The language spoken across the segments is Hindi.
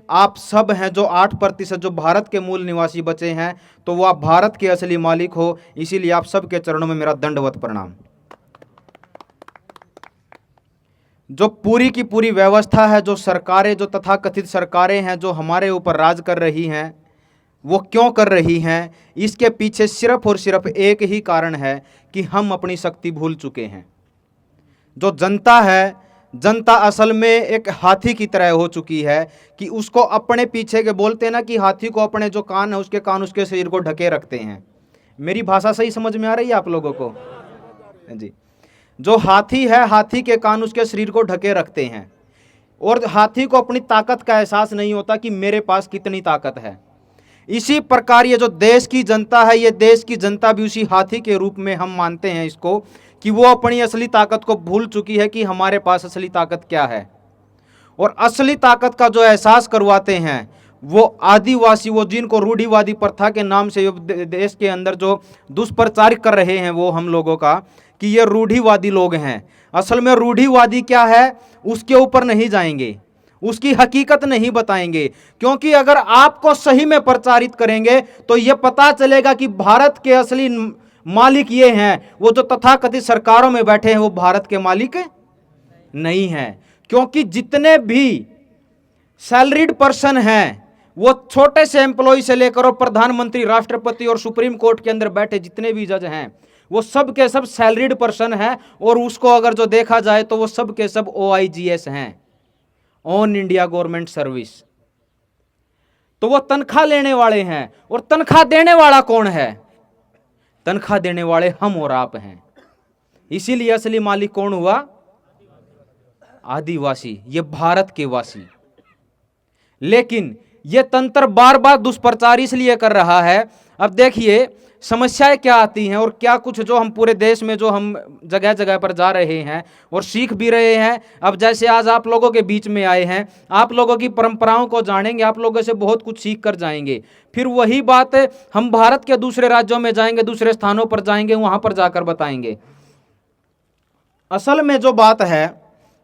आप सब हैं जो 8% जो भारत के मूल निवासी बचे हैं, तो वो आप भारत के असली मालिक हो। इसीलिए आप सबके चरणों में मेरा दंडवत प्रणाम। जो पूरी की पूरी व्यवस्था है, जो सरकारें, जो तथाकथित सरकारें हैं जो हमारे ऊपर राज कर रही हैं, वो क्यों कर रही हैं? इसके पीछे सिर्फ और सिर्फ एक ही कारण है कि हम अपनी शक्ति भूल चुके हैं। जो जनता है, जनता असल में एक हाथी की तरह हो चुकी है कि उसको अपने पीछे के, बोलते हैं ना कि हाथी को अपने जो कान है उसके कान उसके शरीर को ढके रखते हैं। मेरी भाषा सही समझ में आ रही है आप लोगों को जी? जो हाथी है, हाथी के कान उसके शरीर को ढके रखते हैं और हाथी को अपनी ताकत का एहसास नहीं होता कि मेरे पास कितनी ताकत है। इसी प्रकार ये जो देश की जनता है, ये देश की जनता भी उसी हाथी के रूप में हम मानते हैं इसको, कि वो अपनी असली ताकत को भूल चुकी है कि हमारे पास असली ताकत क्या है। और असली ताकत का जो एहसास करवाते हैं वो आदिवासी, वो जिनको रूढ़िवादी प्रथा के नाम से देश के अंदर जो दुष्प्रचार कर रहे हैं वो हम लोगों का, कि ये रूढ़िवादी लोग हैं। असल में रूढ़िवादी क्या है उसके ऊपर नहीं जाएंगे, उसकी हकीकत नहीं बताएंगे, क्योंकि अगर आपको सही में प्रचारित करेंगे तो यह पता चलेगा कि भारत के असली मालिक ये हैं। वो जो तथाकथित सरकारों में बैठे हैं वो भारत के मालिक नहीं हैं, क्योंकि जितने भी सैलरीड पर्सन हैं, वो छोटे से एम्प्लॉय से लेकर और प्रधानमंत्री, राष्ट्रपति और सुप्रीम कोर्ट के अंदर बैठे जितने भी जज हैं, वो सब के सब सैलरीड पर्सन हैं। और उसको अगर जो देखा जाए तो वो सब के सब OIGS हैं, ऑन इंडिया गवर्नमेंट सर्विस। तो वो तनख्वाह लेने वाले हैं। और तनख्वाह देने वाला कौन है? तनख्वाह देने वाले हम और आप हैं। इसीलिए असली मालिक कौन हुआ? आदिवासी, ये भारत के वासी। लेकिन ये तंत्र बार बार दुष्प्रचार इसलिए कर रहा है। अब देखिए समस्याएं क्या आती हैं और क्या कुछ जो हम पूरे देश में जो हम जगह जगह पर जा रहे हैं और सीख भी रहे हैं। अब जैसे आज आप लोगों के बीच में आए हैं, आप लोगों की परंपराओं को जानेंगे, आप लोगों से बहुत कुछ सीख कर जाएंगे। फिर वही बात हम भारत के दूसरे राज्यों में जाएंगे, दूसरे स्थानों पर जाएंगे, वहां पर जाकर बताएंगे। असल में जो बात है,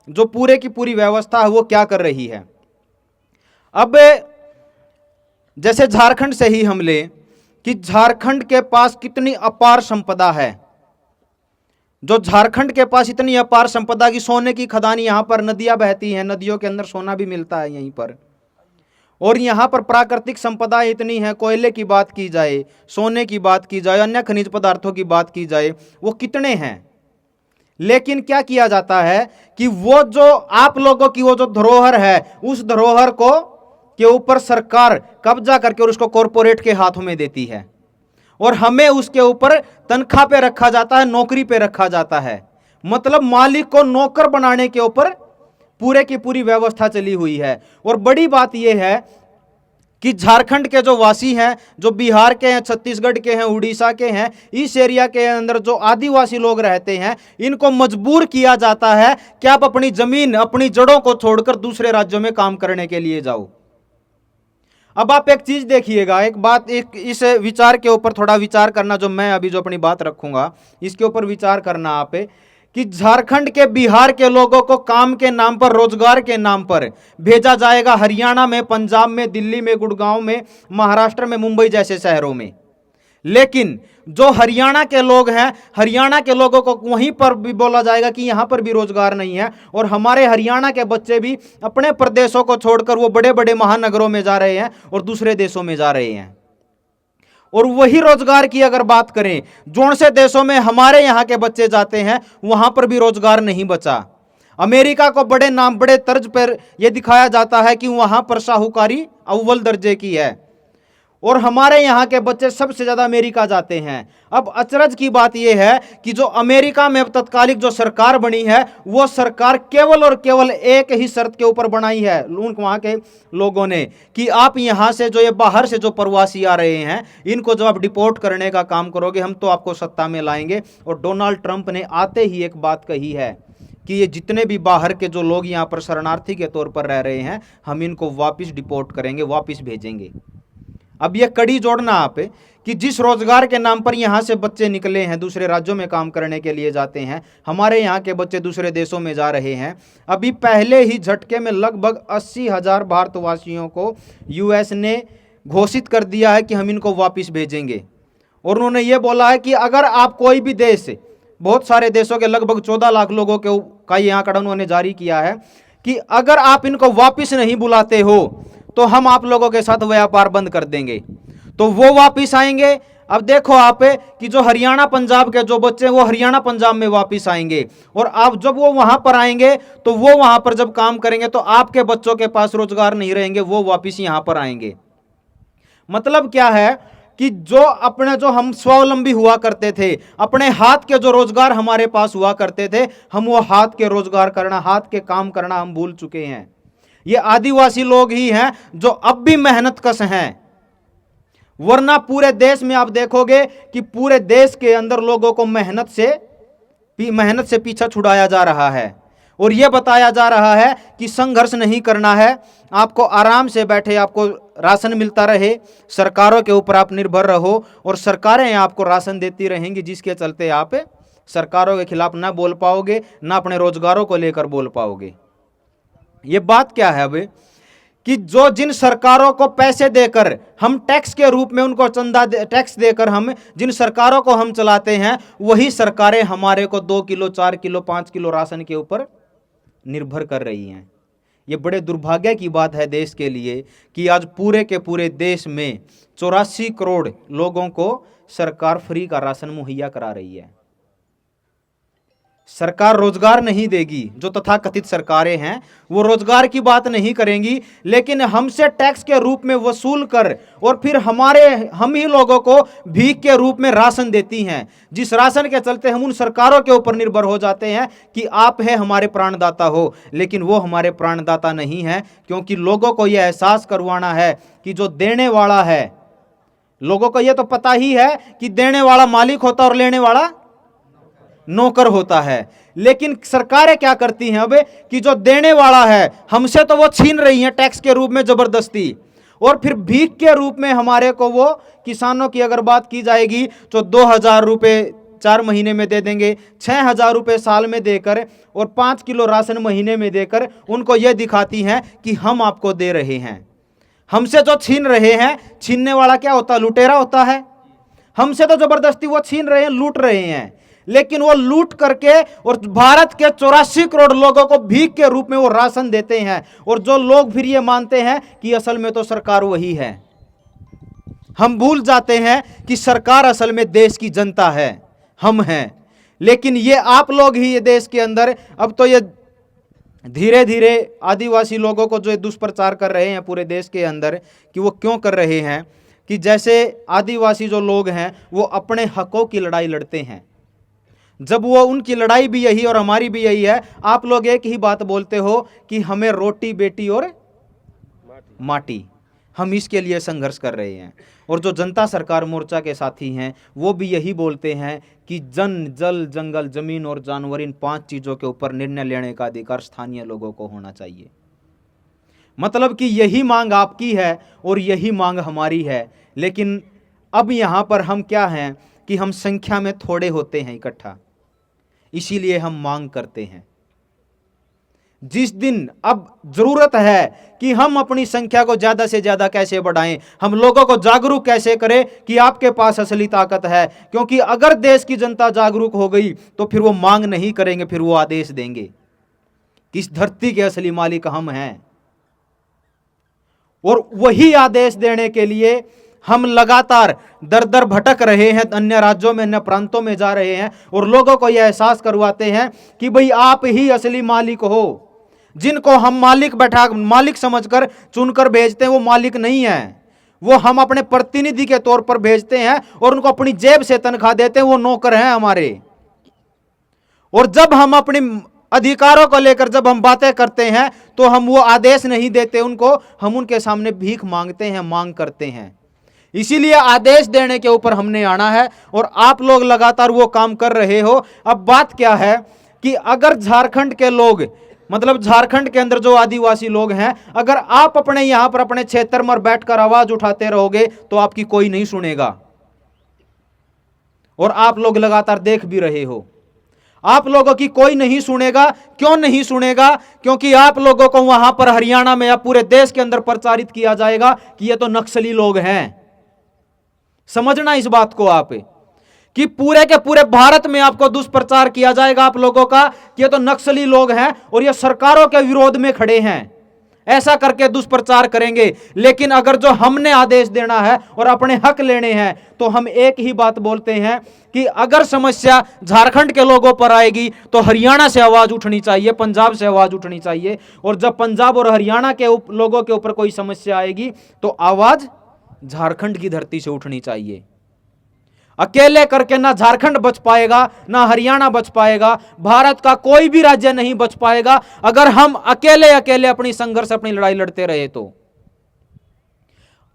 जो पूरे की पूरी व्यवस्था है वो क्या कर रही है। अब जैसे झारखंड से ही हम ले कि झारखंड के पास कितनी अपार संपदा है। जो झारखंड के पास इतनी अपार संपदा की सोने की खदान, यहां पर नदियां बहती हैं, नदियों के अंदर सोना भी मिलता है यहीं पर। और यहां पर प्राकृतिक संपदा इतनी है, कोयले की बात की जाए, सोने की बात की जाए, अन्य खनिज पदार्थों की बात की जाए, वो कितने हैं। लेकिन क्या किया जाता है कि वो जो आप लोगों की वो जो धरोहर है, उस धरोहर को के ऊपर सरकार कब्जा करके और उसको कॉरपोरेट के हाथों में देती है और हमें उसके ऊपर तनख्वाह पे रखा जाता है, नौकरी पे रखा जाता है। मतलब मालिक को नौकर बनाने के ऊपर पूरे की पूरी व्यवस्था चली हुई है। और बड़ी बात यह है कि झारखंड के जो वासी हैं, जो बिहार के हैं, छत्तीसगढ़ के हैं, उड़ीसा के हैं, इस एरिया के अंदर जो आदिवासी लोग रहते हैं, इनको मजबूर किया जाता है कि आप अपनी जमीन, अपनी जड़ों को छोड़कर दूसरे राज्यों में काम करने के लिए जाओ। अब आप एक चीज देखिएगा, एक बात, एक इस विचार के ऊपर थोड़ा विचार करना, जो मैं अभी जो अपनी बात रखूंगा इसके ऊपर विचार करना आप, कि झारखंड के, बिहार के लोगों को काम के नाम पर, रोजगार के नाम पर भेजा जाएगा हरियाणा में, पंजाब में, दिल्ली में, गुड़गांव में, महाराष्ट्र में, मुंबई जैसे शहरों में। लेकिन जो हरियाणा के लोग हैं, हरियाणा के लोगों को वहीं पर भी बोला जाएगा कि यहां पर भी रोजगार नहीं है। और हमारे हरियाणा के बच्चे भी अपने प्रदेशों को छोड़कर वो बड़े बड़े महानगरों में जा रहे हैं और दूसरे देशों में जा रहे हैं। और वही रोजगार की अगर बात करें, जोन से देशों में हमारे यहां के बच्चे जाते हैं, वहां पर भी रोजगार नहीं बचा। अमेरिका को बड़े नाम, बड़े तर्ज पर यह दिखाया जाता है कि वहां पर साहूकारी अव्वल दर्जे की है और हमारे यहाँ के बच्चे सबसे ज़्यादा अमेरिका जाते हैं। अब अचरज की बात यह है कि जो अमेरिका में तत्कालिक जो सरकार बनी है, वो सरकार केवल और केवल एक ही शर्त के ऊपर बनाई है वहाँ के लोगों ने, कि आप यहाँ से जो ये बाहर से जो प्रवासी आ रहे हैं, इनको जब आप डिपोर्ट करने का काम करोगे, हम तो आपको सत्ता में लाएंगे। और डोनाल्ड ट्रंप ने आते ही एक बात कही है कि ये जितने भी बाहर के जो लोग यहाँ पर शरणार्थी के तौर पर रह रहे हैं, हम इनको वापस डिपोर्ट करेंगे, वापस भेजेंगे। अब ये कड़ी जोड़ना आप कि जिस रोजगार के नाम पर यहाँ से बच्चे निकले हैं, दूसरे राज्यों में काम करने के लिए जाते हैं, हमारे यहाँ के बच्चे दूसरे देशों में जा रहे हैं। अभी पहले ही झटके में लगभग 80,000 भारतवासियों को यूएस ने घोषित कर दिया है कि हम इनको वापस भेजेंगे। और उन्होंने ये बोला है कि अगर आप कोई भी देश, बहुत सारे देशों के लगभग 14 लाख लोगों के का ये आंकड़ा उन्होंने जारी किया है कि अगर आप इनको वापस नहीं बुलाते हो तो हम आप लोगों के साथ व्यापार बंद कर देंगे। तो वो वापस आएंगे। अब देखो आप कि जो हरियाणा पंजाब के जो बच्चे हैं वो हरियाणा पंजाब में वापस आएंगे, और आप जब वो वहां पर आएंगे तो वो वहां पर जब काम करेंगे तो आपके बच्चों के पास रोजगार नहीं रहेंगे, वो वापस यहां पर आएंगे। मतलब क्या है कि जो हम स्वावलंबी हुआ करते थे, अपने हाथ के जो रोजगार हमारे पास हुआ करते थे, हम वो हाथ के रोजगार करना, हाथ के काम करना हम भूल चुके हैं। ये आदिवासी लोग ही हैं जो अब भी मेहनत कश हैं, वरना पूरे देश में आप देखोगे कि पूरे देश के अंदर लोगों को मेहनत से पीछा छुड़ाया जा रहा है, और यह बताया जा रहा है कि संघर्ष नहीं करना है, आपको आराम से बैठे आपको राशन मिलता रहे, सरकारों के ऊपर आप निर्भर रहो और सरकारें आपको राशन देती रहेंगी, जिसके चलते आप सरकारों के खिलाफ ना बोल पाओगे, ना अपने रोजगारों को लेकर बोल पाओगे। ये बात क्या है अब कि जिन सरकारों को पैसे देकर हम टैक्स के रूप में उनको टैक्स देकर हम जिन सरकारों को हम चलाते हैं, वही सरकारें हमारे को 2 किलो 4 किलो 5 किलो राशन के ऊपर निर्भर कर रही हैं। ये बड़े दुर्भाग्य की बात है देश के लिए कि आज पूरे के पूरे देश में 84 करोड़ लोगों को सरकार फ्री का राशन मुहैया करा रही है। सरकार रोजगार नहीं देगी, जो तथाकथित सरकारें हैं वो रोजगार की बात नहीं करेंगी, लेकिन हमसे टैक्स के रूप में वसूल कर और फिर हम ही लोगों को भीख के रूप में राशन देती हैं, जिस राशन के चलते हम उन सरकारों के ऊपर निर्भर हो जाते हैं कि आप है हमारे प्राणदाता हो, लेकिन वो हमारे प्राणदाता नहीं है, क्योंकि लोगों को यह एहसास करवाना है कि जो देने वाला है, लोगों को यह तो पता ही है कि देने वाला मालिक होता और लेने वाला नौकर होता है, लेकिन सरकारें क्या करती हैं अब कि जो देने वाला है हमसे तो वो छीन रही हैं टैक्स के रूप में जबरदस्ती, और फिर भीख के रूप में हमारे को वो किसानों की अगर बात की जाएगी तो 2,000 रुपये 4 महीने में दे देंगे, 6,000 रुपये साल में देकर और 5 किलो राशन महीने में देकर उनको ये दिखाती हैं कि हम आपको दे रहे हैं। हमसे जो छीन रहे हैं, छीनने वाला क्या होता है? लुटेरा होता है। हमसे तो जबरदस्ती वो छीन रहे हैं, लूट रहे हैं, लेकिन वो लूट करके और भारत के 84 करोड़ लोगों को भीख के रूप में वो राशन देते हैं, और जो लोग फिर ये मानते हैं कि असल में तो सरकार वही है। हम भूल जाते हैं कि सरकार असल में देश की जनता है, हम हैं। लेकिन ये आप लोग ही ये देश के अंदर अब तो ये धीरे धीरे आदिवासी लोगों को जो दुष्प्रचार कर रहे हैं पूरे देश के अंदर, कि वो क्यों कर रहे हैं कि जैसे आदिवासी जो लोग हैं वो अपने हकों की लड़ाई लड़ते हैं, जब वो उनकी लड़ाई भी यही और हमारी भी यही है। आप लोग एक ही बात बोलते हो कि हमें रोटी बेटी और माटी, हम इसके लिए संघर्ष कर रहे हैं। और जो जनता सरकार मोर्चा के साथी हैं वो भी यही बोलते हैं कि जल जंगल जमीन और जानवर, इन 5 चीज़ों के ऊपर निर्णय लेने का अधिकार स्थानीय लोगों को होना चाहिए। मतलब कि यही मांग आपकी है और यही मांग हमारी है, लेकिन अब यहाँ पर हम क्या हैं कि हम संख्या में थोड़े होते हैं इकट्ठा, इसीलिए हम मांग करते हैं। जिस दिन अब जरूरत है कि हम अपनी संख्या को ज्यादा से ज्यादा कैसे बढ़ाएं, हम लोगों को जागरूक कैसे करें कि आपके पास असली ताकत है, क्योंकि अगर देश की जनता जागरूक हो गई तो फिर वो मांग नहीं करेंगे, फिर वो आदेश देंगे कि इस धरती के असली मालिक हम हैं। और वही आदेश देने के लिए हम लगातार दर दर भटक रहे हैं, अन्य राज्यों में अन्य प्रांतों में जा रहे हैं और लोगों को यह एहसास करवाते हैं कि भाई आप ही असली मालिक हो। जिनको हम मालिक समझकर चुनकर भेजते हैं वो मालिक नहीं है, वो हम अपने प्रतिनिधि के तौर पर भेजते हैं और उनको अपनी जेब से तनख्वाह देते हैं, वो नौकर हैं हमारे। और जब हम अपने अधिकारों को लेकर जब हम बातें करते हैं तो हम वो आदेश नहीं देते उनको, हम उनके सामने भीख मांगते हैं, मांग करते हैं। इसीलिए आदेश देने के ऊपर हमने आना है और आप लोग लगातार वो काम कर रहे हो। अब बात क्या है कि अगर झारखंड के लोग मतलब झारखंड के अंदर जो आदिवासी लोग हैं, अगर आप अपने यहां पर अपने क्षेत्र में बैठकर आवाज उठाते रहोगे तो आपकी कोई नहीं सुनेगा। और आप लोग लगातार देख भी रहे हो, आप लोगों की कोई नहीं सुनेगा। क्यों नहीं सुनेगा? क्योंकि आप लोगों को वहां पर हरियाणा में या पूरे देश के अंदर प्रचारित किया जाएगा कि ये तो नक्सली लोग हैं। समझना इस बात को आप, कि पूरे के पूरे भारत में आपको दुष्प्रचार किया जाएगा आप लोगों का कि ये तो नक्सली लोग हैं और ये सरकारों के विरोध में खड़े हैं, ऐसा करके दुष्प्रचार करेंगे। लेकिन अगर जो हमने आदेश देना है और अपने हक लेने हैं तो हम एक ही बात बोलते हैं कि अगर समस्या झारखंड के लोगों पर आएगी तो हरियाणा से आवाज उठनी चाहिए, पंजाब से आवाज उठनी चाहिए। और जब पंजाब और हरियाणा के लोगों के ऊपर कोई समस्या आएगी तो आवाज झारखंड की धरती से उठनी चाहिए। अकेले करके ना झारखंड बच पाएगा, ना हरियाणा बच पाएगा, भारत का कोई भी राज्य नहीं बच पाएगा अगर हम अकेले अकेले अपनी संघर्ष, अपनी लड़ाई लड़ते रहे तो।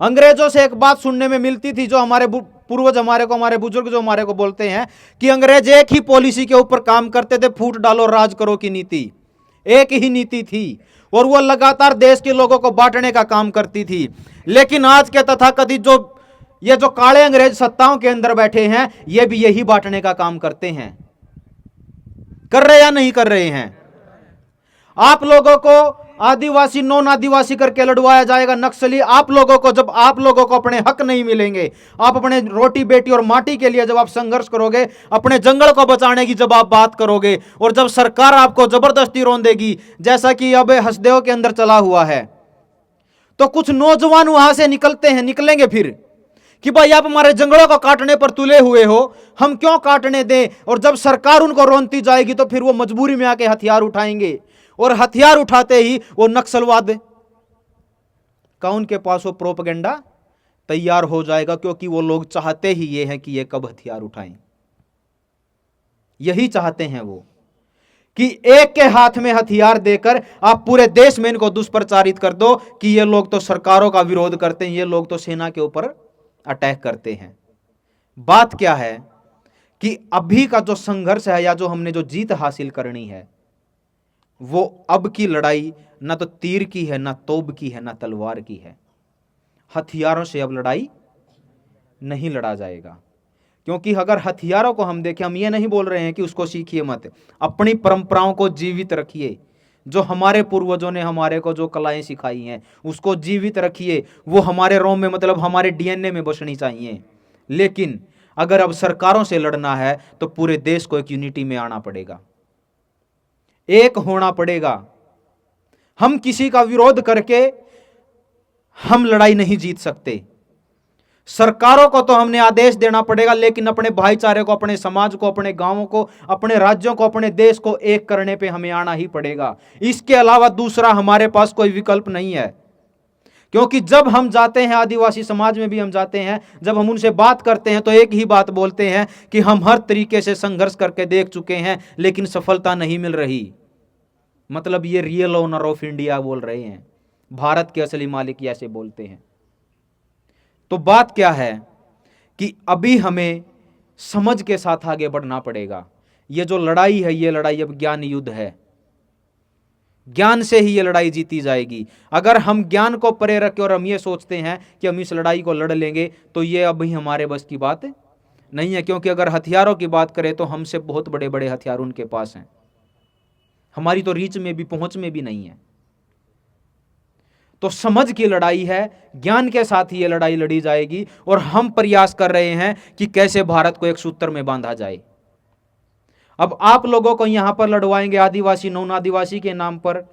अंग्रेजों से एक बात सुनने में मिलती थी, जो हमारे पूर्वज हमारे बुजुर्ग जो हमारे को बोलते हैं कि अंग्रेज एक ही पॉलिसी के ऊपर काम करते थे, फूट डालो राज करो की नीति, एक ही नीति थी और वो लगातार देश के लोगों को बांटने का काम करती थी। लेकिन आज के तथाकथित ये जो काले अंग्रेज सत्ताओं के अंदर बैठे हैं, ये भी यही बांटने का काम करते हैं। कर रहे या नहीं कर रहे हैं? आप लोगों को आदिवासी नॉन आदिवासी करके लड़वाया जाएगा, नक्सली आप लोगों को। जब आप लोगों को अपने हक नहीं मिलेंगे, आप अपने रोटी बेटी और माटी के लिए जब आप संघर्ष करोगे, अपने जंगल को बचाने की जब आप बात करोगे, और जब सरकार आपको जबरदस्ती रौंदेगी जैसा कि अब हसदेव के अंदर चला हुआ है, तो कुछ नौजवान वहां से निकलेंगे फिर कि भाई आप हमारे जंगलों को काटने पर तुले हुए हो, हम क्यों काटने दें। और जब सरकार उनको रोनती जाएगी तो फिर वो मजबूरी में आके हथियार उठाएंगे, और हथियार उठाते ही वो नक्सलवाद का उनके पास वो प्रोपेगेंडा तैयार हो जाएगा, क्योंकि वो लोग चाहते ही ये हैं कि ये कब हथियार उठाएं। यही चाहते हैं वो कि एक के हाथ में हथियार देकर आप पूरे देश में इनको दुष्प्रचारित कर दो कि ये लोग तो सरकारों का विरोध करते हैं, ये लोग तो सेना के ऊपर अटैक करते हैं। बात क्या है कि अभी का जो संघर्ष है या जो हमने जो जीत हासिल करनी है, वो अब की लड़ाई ना तो तीर की है, ना तोप की है, ना तलवार की है। हथियारों से अब लड़ाई नहीं लड़ा जाएगा, क्योंकि अगर हथियारों को हम देखें, हम ये नहीं बोल रहे हैं कि उसको सीखिए मत, अपनी परंपराओं को जीवित रखिए। जो हमारे पूर्वजों ने हमारे को जो कलाएं सिखाई हैं उसको जीवित रखिए, वो हमारे रोम में, मतलब हमारे डीएनए में बसनी चाहिए। लेकिन अगर अब सरकारों से लड़ना है तो पूरे देश को एक यूनिटी में आना पड़ेगा, एक होना पड़ेगा। हम किसी का विरोध करके हम लड़ाई नहीं जीत सकते। सरकारों को तो हमने आदेश देना पड़ेगा, लेकिन अपने भाईचारे को, अपने समाज को, अपने गांवों को, अपने राज्यों को, अपने देश को एक करने पे हमें आना ही पड़ेगा। इसके अलावा दूसरा हमारे पास कोई विकल्प नहीं है। क्योंकि जब हम जाते हैं, आदिवासी समाज में भी हम जाते हैं, जब हम उनसे बात करते हैं तो एक ही बात बोलते हैं कि हम हर तरीके से संघर्ष करके देख चुके हैं लेकिन सफलता नहीं मिल रही। मतलब ये रियल ओनर ऑफ इंडिया बोल रहे हैं, भारत के असली मालिक ऐसे बोलते हैं। तो बात क्या है कि अभी हमें समझ के साथ आगे बढ़ना पड़ेगा। ये जो लड़ाई है, ये लड़ाई अब ज्ञान युद्ध है। ज्ञान से ही ये लड़ाई जीती जाएगी। अगर हम ज्ञान को परे रखें और हम ये सोचते हैं कि हम इस लड़ाई को लड़ लेंगे, तो ये अभी हमारे बस की बात नहीं है। क्योंकि अगर हथियारों की बात करें तो हमसे बहुत बड़े बड़े हथियार उनके पास हैं, हमारी तो रीच में भी, पहुंच में भी नहीं है। तो समझ की लड़ाई है, ज्ञान के साथ ही ये लड़ाई लड़ी जाएगी। और हम प्रयास कर रहे हैं कि कैसे भारत को एक सूत्र में बांधा जाए। अब आप लोगों को यहां पर लड़वाएंगे आदिवासी नॉन आदिवासी के नाम पर।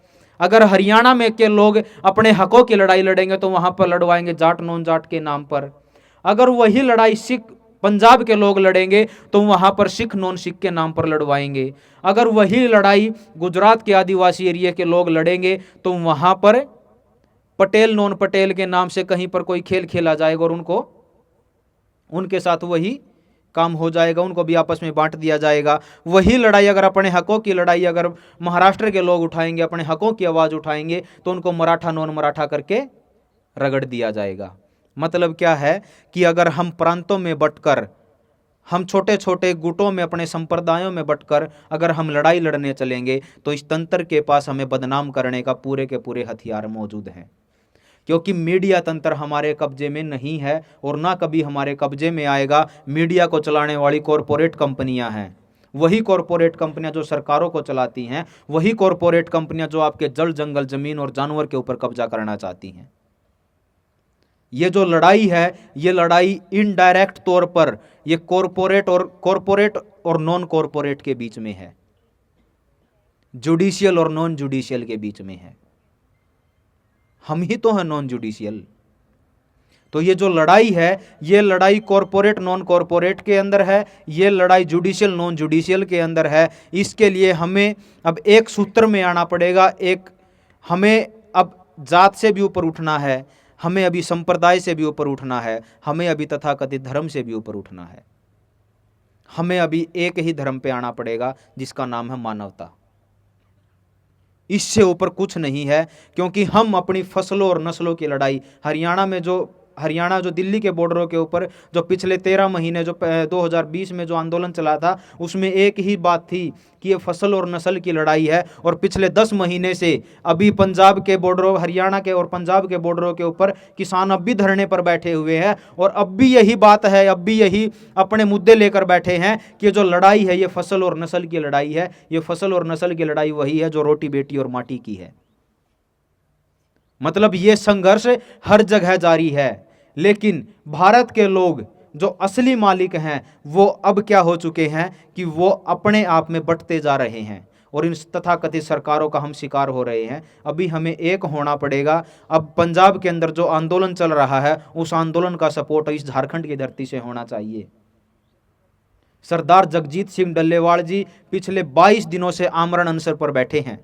अगर हरियाणा में के लोग अपने हकों की लड़ाई लड़ेंगे तो वहां पर लड़वाएंगे जाट नॉन जाट के नाम पर। अगर वही लड़ाई सिख पंजाब के लोग लड़ेंगे तो वहां पर सिख नॉन सिख के नाम पर लड़वाएंगे। अगर वही लड़ाई गुजरात के आदिवासी एरिया के लोग लड़ेंगे तो वहां पर पटेल नॉन पटेल के नाम से कहीं पर कोई खेल खेला जाएगा और उनके साथ वही काम हो जाएगा, उनको भी आपस में बांट दिया जाएगा। वही लड़ाई अगर अपने हकों की लड़ाई अगर महाराष्ट्र के लोग उठाएंगे, अपने हकों की आवाज़ उठाएंगे, तो उनको मराठा नॉन मराठा करके रगड़ दिया जाएगा। मतलब क्या है कि अगर हम प्रांतों में बंटकर हम छोटे छोटे गुटों में अपने संप्रदायों में बंटकर अगर हम लड़ाई लड़ने चलेंगे तो इस तंत्र के पास हमें बदनाम करने का पूरे के पूरे हथियार मौजूद हैं, क्योंकि मीडिया तंत्र हमारे कब्जे में नहीं है और ना कभी हमारे कब्जे में आएगा। मीडिया को चलाने वाली कॉरपोरेट कंपनियां हैं, वही कॉरपोरेट कंपनियां जो सरकारों को चलाती हैं, वही कॉरपोरेट कंपनियां जो आपके जल जंगल जमीन और जानवर के ऊपर कब्जा करना चाहती हैं। ये जो लड़ाई है, ये लड़ाई इनडायरेक्ट तौर पर ये कॉरपोरेट और नॉन कॉरपोरेट के बीच में है, जुडिशियल और नॉन जुडिशियल के बीच में है। हम ही तो हैं नॉन जुडिशियल। तो ये जो लड़ाई है, ये लड़ाई कॉरपोरेट नॉन कॉरपोरेट के अंदर है, ये लड़ाई जुडिशियल नॉन जुडिशियल के अंदर है। इसके लिए हमें अब एक सूत्र में आना पड़ेगा। हमें अब जात से भी ऊपर उठना है, हमें अभी संप्रदाय से भी ऊपर उठना है, हमें अभी तथाकथित धर्म से भी ऊपर उठना है। हमें अभी एक ही धर्म पे आना पड़ेगा जिसका नाम है मानवता। इससे ऊपर कुछ नहीं है, क्योंकि हम अपनी फसलों और नस्लों की लड़ाई हरियाणा जो दिल्ली के बॉर्डरों के ऊपर जो पिछले 13 महीने जो 2020 में जो आंदोलन चला था, उसमें एक ही बात थी कि ये फसल और नस्ल की लड़ाई है। और पिछले 10 महीने से अभी पंजाब के बॉर्डरों, हरियाणा के और पंजाब के बॉर्डरों के ऊपर किसान अब भी धरने पर बैठे हुए हैं और अब भी यही बात है, अब भी यही अपने मुद्दे लेकर बैठे हैं कि जो लड़ाई है ये फसल और नस्ल की लड़ाई है। ये फसल और नस्ल की लड़ाई वही है जो रोटी बेटी और माटी की है। मतलब ये संघर्ष हर जगह जारी है, लेकिन भारत के लोग जो असली मालिक हैं वो अब क्या हो चुके हैं कि वो अपने आप में बंटते जा रहे हैं और इन तथाकथित सरकारों का हम शिकार हो रहे हैं। अभी हमें एक होना पड़ेगा। अब पंजाब के अंदर जो आंदोलन चल रहा है, उस आंदोलन का सपोर्ट इस झारखंड की धरती से होना चाहिए। सरदार जगजीत सिंह डल्लेवाल जी पिछले 22 दिनों से आमरण अनशन पर बैठे हैं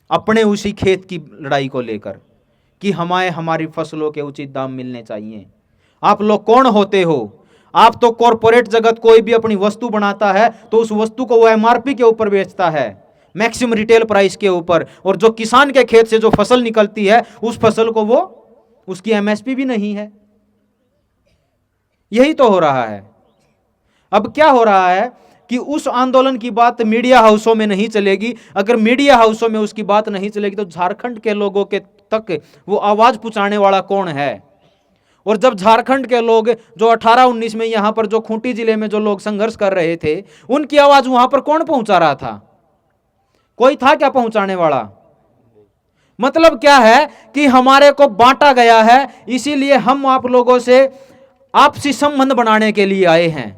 अपने उसी खेत की लड़ाई को लेकर कि हमारी फसलों के उचित दाम मिलने चाहिए। आप लोग कौन होते हो? आप तो कॉरपोरेट जगत कोई भी अपनी वस्तु बनाता है तो उस वस्तु को वो एमआरपी के ऊपर बेचता है, मैक्सिमम रिटेल प्राइस के ऊपर, और जो किसान के खेत से जो फसल निकलती है उस फसल को वो उसकी एमएसपी भी नहीं है। यही तो हो रहा है। अब क्या हो रहा है कि उस आंदोलन की बात मीडिया हाउसों में नहीं चलेगी। अगर मीडिया हाउसों में उसकी बात नहीं चलेगी तो झारखंड के लोगों के तक वो आवाज पहुंचाने वाला कौन है? और जब झारखंड के लोग जो 18-19 में यहां पर जो खूंटी जिले में जो लोग संघर्ष कर रहे थे, उनकी आवाज वहां पर कौन पहुंचा रहा था? कोई था क्या पहुंचाने वाला? मतलब क्या है कि हमारे को बांटा गया है, इसीलिए हम आप लोगों से आपसी संबंध बनाने के लिए आए हैं,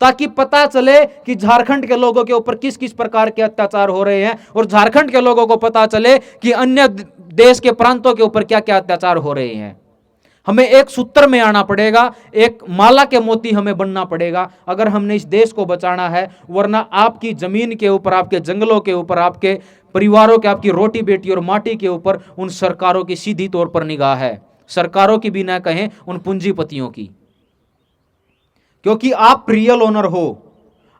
ताकि पता चले कि झारखंड के लोगों के ऊपर किस किस प्रकार के अत्याचार हो रहे हैं और झारखंड के लोगों को पता चले कि अन्य देश के प्रांतों के ऊपर क्या क्या अत्याचार हो रहे हैं। हमें एक सूत्र में आना पड़ेगा, एक माला के मोती हमें बनना पड़ेगा अगर हमने इस देश को बचाना है। वरना आपकी जमीन के ऊपर, आपके जंगलों के ऊपर, आपके परिवारों के, आपकी रोटी बेटी और माटी के ऊपर उन सरकारों की सीधी तौर पर निगाह है। सरकारों की भी ना कहें, उन पूंजीपतियों की, क्योंकि आप रियल ओनर हो,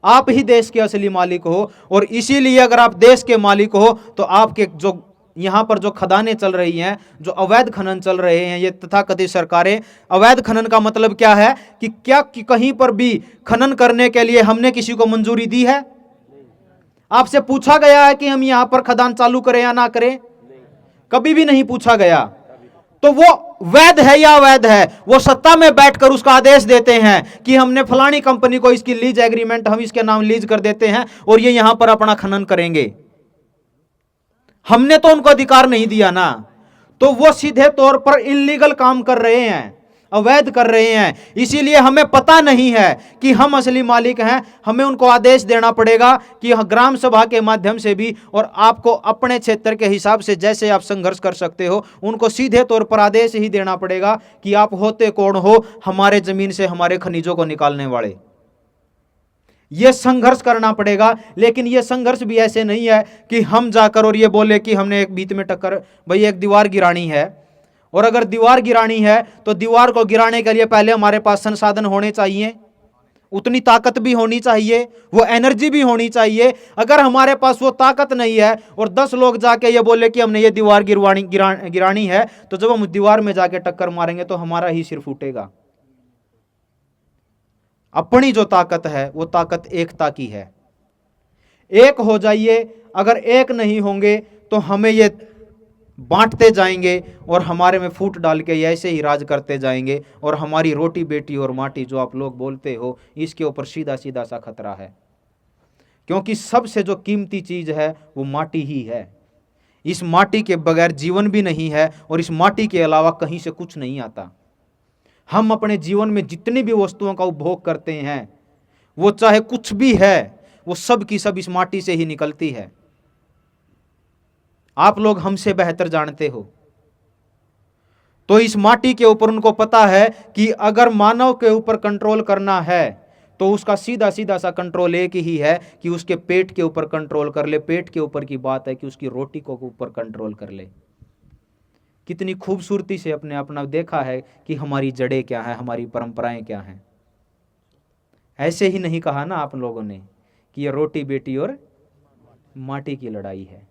आप ही देश के असली मालिक हो। और इसीलिए अगर आप देश के मालिक हो तो आपके जो यहां पर जो खदानें चल रही हैं, जो अवैध खनन चल रहे हैं, ये तथाकथित सरकारें, अवैध खनन का मतलब क्या है कि क्या कि कहीं पर भी खनन करने के लिए हमने किसी को मंजूरी दी है? आपसे पूछा गया है कि हम यहां पर खदान चालू करें या ना करें? कभी भी नहीं पूछा गया। तो वो वैध है या अवैध है, वो सत्ता में बैठकर उसका आदेश देते हैं कि हमने फलानी कंपनी को इसकी लीज एग्रीमेंट, हम इसके नाम लीज कर देते हैं और ये यहां पर अपना खनन करेंगे। हमने तो उनको अधिकार नहीं दिया ना। तो वो सीधे तौर पर इल्लीगल काम कर रहे हैं, अवैध कर रहे हैं। इसीलिए हमें पता नहीं है कि हम असली मालिक हैं। हमें उनको आदेश देना पड़ेगा कि ग्राम सभा के माध्यम से भी, और आपको अपने क्षेत्र के हिसाब से जैसे आप संघर्ष कर सकते हो, उनको सीधे तौर पर आदेश ही देना पड़ेगा कि आप होते कौन हो हमारे जमीन से हमारे खनिजों को निकालने वाले। यह संघर्ष करना पड़ेगा। लेकिन यह संघर्ष भी ऐसे नहीं है कि हम जाकर और ये बोले कि हमने एक बीच में टक्कर, भाई एक दीवार गिरानी है, और अगर दीवार गिरानी है तो दीवार को गिराने के लिए पहले हमारे पास संसाधन होने चाहिए, उतनी ताकत भी होनी चाहिए, वो एनर्जी भी होनी चाहिए। अगर हमारे पास वो ताकत नहीं है और 10 लोग जाके ये बोले कि हमने ये दीवार गिरानी है, तो जब हम दीवार में जाके टक्कर मारेंगे तो हमारा ही सिर फूटेगा। अपनी जो ताकत है वो ताकत एकता की है। एक हो जाइए, अगर एक नहीं होंगे तो हमें ये बांटते जाएंगे और हमारे में फूट डाल के ऐसे ही राज करते जाएंगे, और हमारी रोटी बेटी और माटी जो आप लोग बोलते हो, इसके ऊपर सीधा सीधा सा खतरा है। क्योंकि सबसे जो कीमती चीज है वो माटी ही है। इस माटी के बगैर जीवन भी नहीं है, और इस माटी के अलावा कहीं से कुछ नहीं आता। हम अपने जीवन में जितनी भी वस्तुओं का उपभोग करते हैं, वो चाहे कुछ भी है, वो सब की सब इस माटी से ही निकलती है। आप लोग हमसे बेहतर जानते हो। तो इस माटी के ऊपर उनको पता है कि अगर मानव के ऊपर कंट्रोल करना है तो उसका सीधा सीधा सा कंट्रोल एक ही है कि उसके पेट के ऊपर कंट्रोल कर ले। पेट के ऊपर की बात है कि उसकी रोटी को ऊपर कंट्रोल कर ले। कितनी खूबसूरती से अपने अपना देखा है कि हमारी जड़ें क्या हैं, हमारी परंपराएं क्या हैं। ऐसे ही नहीं कहा ना आप लोगों ने कि ये रोटी बेटी और माटी की लड़ाई है।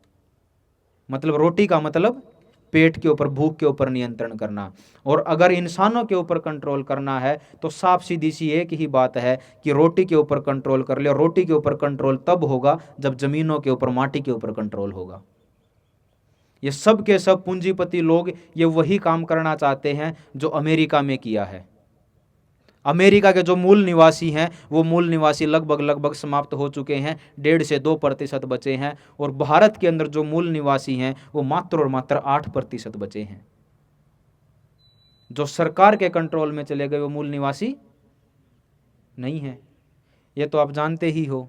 मतलब रोटी का मतलब पेट के ऊपर, भूख के ऊपर नियंत्रण करना, और अगर इंसानों के ऊपर कंट्रोल करना है तो साफ सीधी सी एक ही बात है कि रोटी के ऊपर कंट्रोल कर ले। और रोटी के ऊपर कंट्रोल तब होगा जब जमीनों के ऊपर, माटी के ऊपर कंट्रोल होगा। ये सब के सब पूंजीपति लोग ये वही काम करना चाहते हैं जो अमेरिका में किया है। अमेरिका के जो मूल निवासी हैं वो मूल निवासी लगभग समाप्त हो चुके हैं, 1.5 से 2% बचे हैं। और भारत के अंदर जो मूल निवासी हैं वो मात्र और मात्र 8% बचे हैं। जो सरकार के कंट्रोल में चले गए वो मूल निवासी नहीं है। ये तो आप जानते ही हो।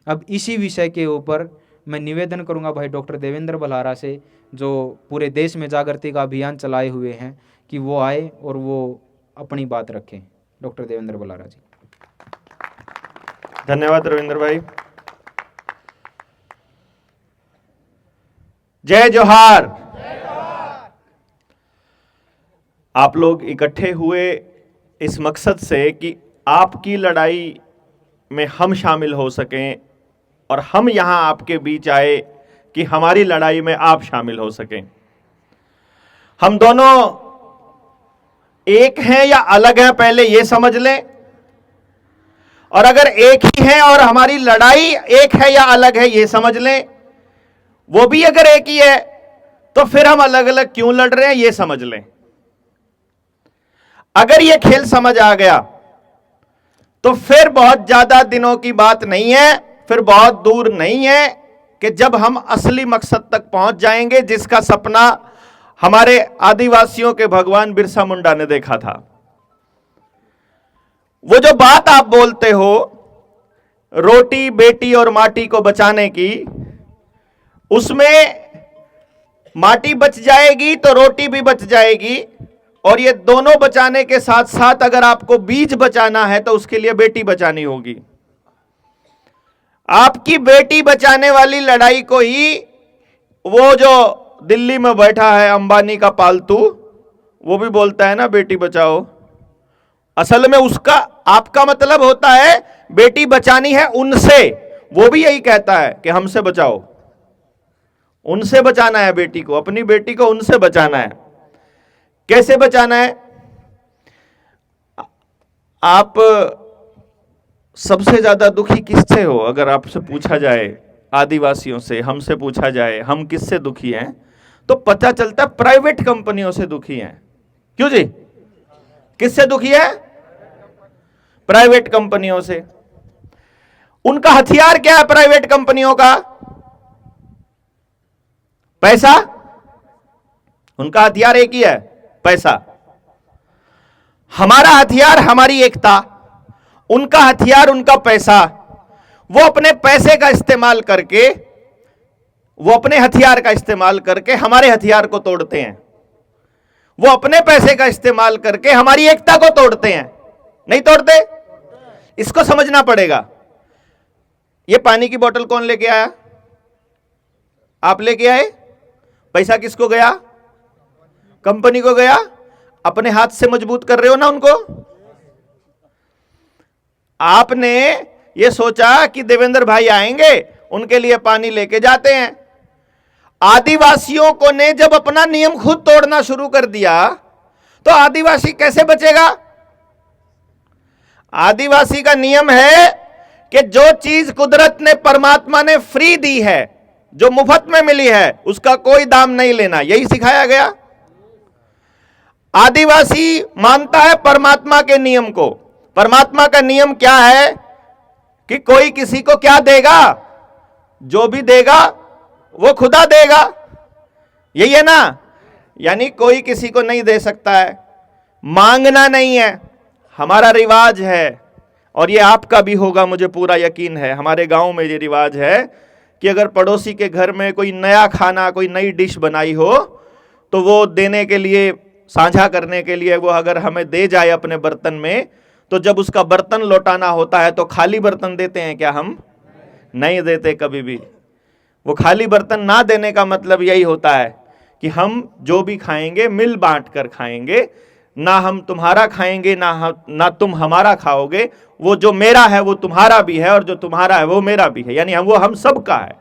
अब इसी विषय के ऊपर मैं निवेदन करूंगा भाई डॉक्टर देवेंद्र बल्हारा से, जो पूरे देश में जागृति का अभियान चलाए हुए हैं, कि वो आए और वो अपनी बात रखें। डॉक्टर देवेंद्र बल्हारा जी। धन्यवाद रविंद्र भाई। जय जोहार। आप लोग इकट्ठे हुए इस मकसद से कि आपकी लड़ाई में हम शामिल हो सकें, और हम यहां आपके बीच आए कि हमारी लड़ाई में आप शामिल हो सकें। हम दोनों एक हैं या अलग हैं, पहले यह समझ लें। और अगर एक ही हैं और हमारी लड़ाई एक है या अलग है, यह समझ लें। वो भी अगर एक ही है तो फिर हम अलग अलग क्यों लड़ रहे हैं, यह समझ लें। अगर यह खेल समझ आ गया तो फिर बहुत ज्यादा दिनों की बात नहीं है, फिर बहुत दूर नहीं है कि जब हम असली मकसद तक पहुंच जाएंगे, जिसका सपना हमारे आदिवासियों के भगवान बिरसा मुंडा ने देखा था। वो जो बात आप बोलते हो रोटी बेटी और माटी को बचाने की, उसमें माटी बच जाएगी तो रोटी भी बच जाएगी, और ये दोनों बचाने के साथ साथ अगर आपको बीज बचाना है तो उसके लिए बेटी बचानी होगी। आपकी बेटी बचाने वाली लड़ाई को ही वो जो दिल्ली में बैठा है अंबानी का पालतू, वो भी बोलता है ना बेटी बचाओ। असल में उसका आपका मतलब होता है बेटी बचानी है उनसे। वो भी यही कहता है कि हमसे बचाओ, उनसे बचाना है बेटी को, अपनी बेटी को उनसे बचाना है। कैसे बचाना है? आप सबसे ज्यादा दुखी किससे हो? अगर आपसे पूछा जाए, आदिवासियों से, हमसे पूछा जाए हम किससे दुखी हैं, तो पता चलता है प्राइवेट कंपनियों से दुखी हैं। क्यों जी? किससे दुखी है? प्राइवेट कंपनियों से। उनका हथियार क्या है प्राइवेट कंपनियों का? पैसा। उनका हथियार एक ही है, पैसा। हमारा हथियार हमारी एकता, उनका हथियार उनका पैसा। वो अपने पैसे का इस्तेमाल करके, वो अपने हथियार का इस्तेमाल करके हमारे हथियार को तोड़ते हैं। वो अपने पैसे का इस्तेमाल करके हमारी एकता को तोड़ते हैं। नहीं तोड़ते? इसको समझना पड़ेगा। ये पानी की बोतल कौन लेके आया? आप लेके आए। पैसा किसको गया? कंपनी को गया। अपने हाथ से मजबूत कर रहे हो ना उनको। आपने ये सोचा कि देवेंद्र भाई आएंगे, उनके लिए पानी लेके जाते हैं। आदिवासियों को ने जब अपना नियम खुद तोड़ना शुरू कर दिया तो आदिवासी कैसे बचेगा? आदिवासी का नियम है कि जो चीज कुदरत ने, परमात्मा ने फ्री दी है, जो मुफ्त में मिली है, उसका कोई दाम नहीं लेना, यही सिखाया गया। आदिवासी मानता है परमात्मा के नियम को। परमात्मा का नियम क्या है कि कोई किसी को क्या देगा, जो भी देगा वो खुदा देगा, यही है ना। यानी कोई किसी को नहीं दे सकता है, मांगना नहीं है, हमारा रिवाज है। और ये आपका भी होगा, मुझे पूरा यकीन है। हमारे गांव में ये रिवाज है कि अगर पड़ोसी के घर में कोई नया खाना, कोई नई डिश बनाई हो, तो वो देने के लिए, साझा करने के लिए वो अगर हमें दे जाए अपने बर्तन में, तो जब उसका बर्तन लौटाना होता है तो खाली बर्तन देते हैं क्या? हम नहीं देते कभी भी। वो खाली बर्तन ना देने का मतलब यही होता है कि हम जो भी खाएंगे मिल बांट कर खाएंगे, ना हम तुम्हारा खाएंगे ना तुम हमारा खाओगे। वो जो मेरा है वो तुम्हारा भी है, और जो तुम्हारा है वो मेरा भी है। यानी वो हम सब का है,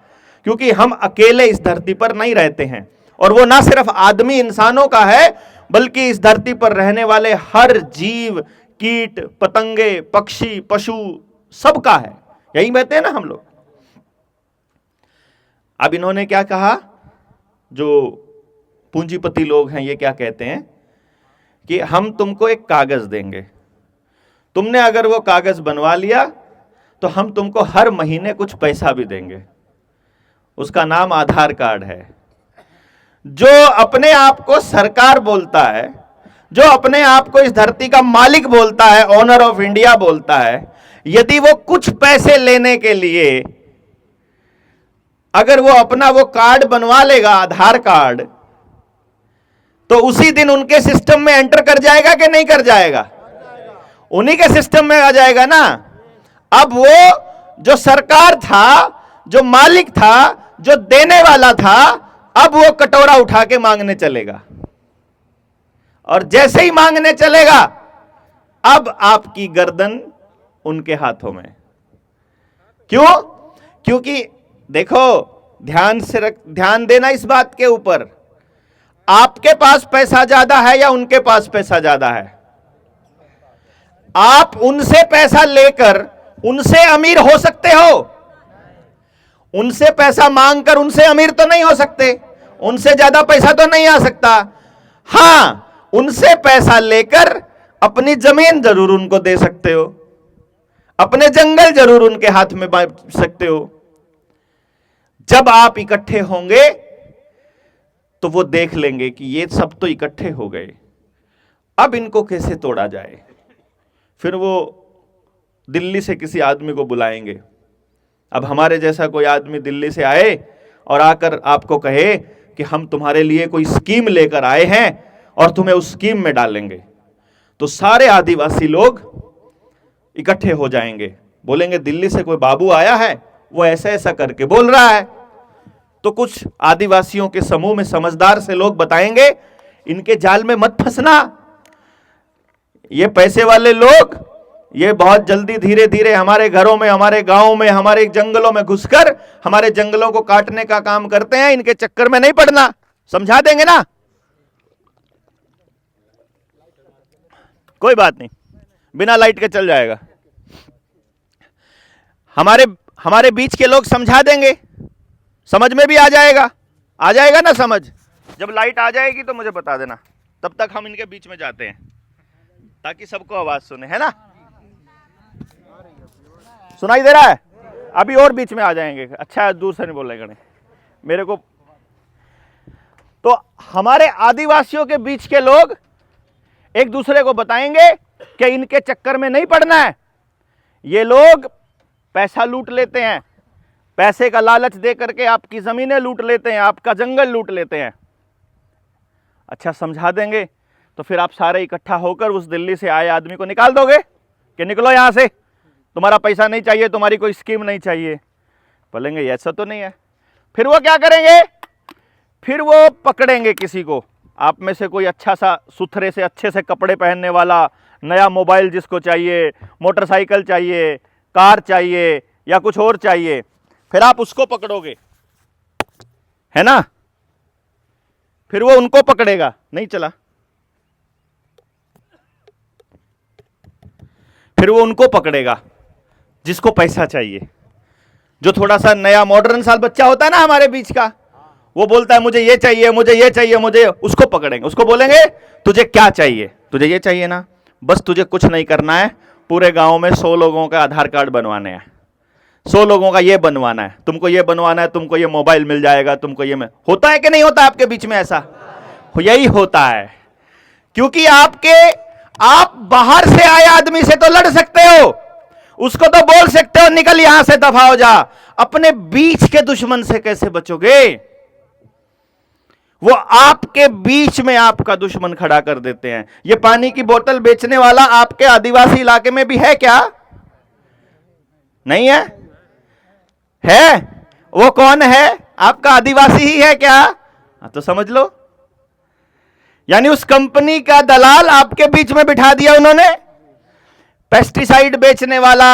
क्योंकि हम अकेले इस धरती पर नहीं रहते हैं। और वो ना सिर्फ आदमी इंसानों का है, बल्कि इस धरती पर रहने वाले हर जीव, कीट पतंगे, पक्षी, पशु, सबका है। यही कहते हैं ना हम लोग। अब इन्होंने क्या कहा, जो पूंजीपति लोग हैं ये क्या कहते हैं कि हम तुमको एक कागज देंगे, तुमने अगर वो कागज बनवा लिया तो हम तुमको हर महीने कुछ पैसा भी देंगे। उसका नाम आधार कार्ड है। जो अपने आप को सरकार बोलता है, जो अपने आप को इस धरती का मालिक बोलता है, ओनर ऑफ इंडिया बोलता है, यदि वो कुछ पैसे लेने के लिए अगर वो अपना वो कार्ड बनवा लेगा, आधार कार्ड, तो उसी दिन उनके सिस्टम में एंटर कर जाएगा कि नहीं कर जाएगा? उन्हीं के सिस्टम में आ जाएगा ना। अब वो जो सरकार था, जो मालिक था, जो देने वाला था, अब वो कटोरा उठा के मांगने चलेगा। और जैसे ही मांगने चलेगा, अब आपकी गर्दन उनके हाथों में। क्यों? क्योंकि देखो, ध्यान देना इस बात के ऊपर, आपके पास पैसा ज्यादा है या उनके पास पैसा ज्यादा है? आप उनसे पैसा लेकर उनसे अमीर हो सकते हो, उनसे पैसा मांगकर उनसे अमीर तो नहीं हो सकते, उनसे ज्यादा पैसा तो नहीं आ सकता। हां, उनसे पैसा लेकर अपनी जमीन जरूर उनको दे सकते हो, अपने जंगल जरूर उनके हाथ में बांट सकते हो। जब आप इकट्ठे होंगे तो वो देख लेंगे कि ये सब तो इकट्ठे हो गए, अब इनको कैसे तोड़ा जाए। फिर वो दिल्ली से किसी आदमी को बुलाएंगे। अब हमारे जैसा कोई आदमी दिल्ली से आए और आकर आपको कहे कि हम तुम्हारे लिए कोई स्कीम लेकर आए हैं और तुम्हें उस स्कीम में डालेंगे, तो सारे आदिवासी लोग इकट्ठे हो जाएंगे, बोलेंगे दिल्ली से कोई बाबू आया है, वो ऐसा ऐसा करके बोल रहा है। तो कुछ आदिवासियों के समूह में समझदार से लोग बताएंगे, इनके जाल में मत फंसना, ये पैसे वाले लोग ये बहुत जल्दी धीरे धीरे हमारे घरों में, हमारे गांवों में, हमारे जंगलों में घुसकर हमारे जंगलों को काटने का काम करते हैं, इनके चक्कर में नहीं पड़ना। समझा देंगे ना? कोई बात नहीं, बिना लाइट के चल जाएगा। हमारे बीच के लोग समझा देंगे, समझ में भी आ जाएगा ना समझ। जब लाइट आ जाएगी तो मुझे बता देना, तब तक हम इनके बीच में जाते हैं ताकि सबको आवाज सुने, है ना? सुनाई दे रहा है? अभी और बीच में आ जाएंगे। अच्छा है, दूर से नहीं बोलेंगे मेरे को। तो हमारे आदिवासियों के बीच के लोग एक दूसरे को बताएंगे कि इनके चक्कर में नहीं पड़ना है। ये लोग पैसा लूट लेते हैं, पैसे का लालच दे करके आपकी जमीनें लूट लेते हैं, आपका जंगल लूट लेते हैं। अच्छा, समझा देंगे तो फिर आप सारे इकट्ठा होकर उस दिल्ली से आए आदमी को निकाल दोगे कि निकलो यहां से, तुम्हारा पैसा नहीं चाहिए, तुम्हारी कोई स्कीम नहीं चाहिए। बोलेंगे ऐसा तो नहीं है। फिर वो क्या करेंगे? फिर वो पकड़ेंगे किसी को, आप में से कोई अच्छा सा सुथरे से अच्छे से कपड़े पहनने वाला, नया मोबाइल जिसको चाहिए, मोटरसाइकिल चाहिए, कार चाहिए या कुछ और चाहिए, फिर आप उसको पकड़ोगे, है ना? फिर वो उनको पकड़ेगा, नहीं चला। फिर वो उनको पकड़ेगा जिसको पैसा चाहिए। जो थोड़ा सा नया मॉडर्न साल बच्चा होता है ना हमारे बीच का, वो बोलता है मुझे ये चाहिए, मुझे ये चाहिए, मुझे, उसको पकड़ेंगे, उसको बोलेंगे तुझे क्या चाहिए, तुझे ये चाहिए ना, बस तुझे कुछ नहीं करना है, पूरे गांव में 100 लोगों का आधार कार्ड बनवाने हैं, 100 लोगों का ये बनवाना है, तुमको ये बनवाना है, तुमको ये मोबाइल मिल जाएगा, तुमको ये होता है कि नहीं होता आपके बीच में ऐसा? यही होता है, क्योंकि आप बाहर से आए आदमी से तो लड़ सकते हो, उसको तो बोल सकते हो निकल यहां से, दफा हो जा, अपने बीच के दुश्मन से कैसे बचोगे? वो आपके बीच में आपका दुश्मन खड़ा कर देते हैं। ये पानी की बोतल बेचने वाला आपके आदिवासी इलाके में भी है क्या? नहीं है? है? वो कौन है? आपका आदिवासी ही है क्या? तो समझ लो, यानी उस कंपनी का दलाल आपके बीच में बिठा दिया उन्होंने। पेस्टिसाइड बेचने वाला,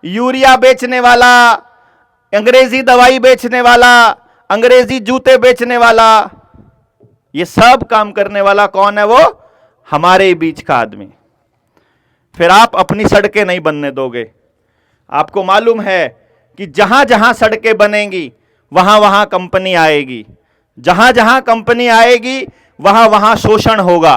यूरिया बेचने वाला, अंग्रेजी दवाई बेचने वाला, अंग्रेजी जूते बेचने वाला, ये सब काम करने वाला कौन है? वो हमारे बीच का आदमी। फिर आप अपनी सड़कें नहीं बनने दोगे। आपको मालूम है कि जहां जहां सड़कें बनेंगी वहां वहां कंपनी आएगी, जहां जहां कंपनी आएगी वहां वहां शोषण होगा,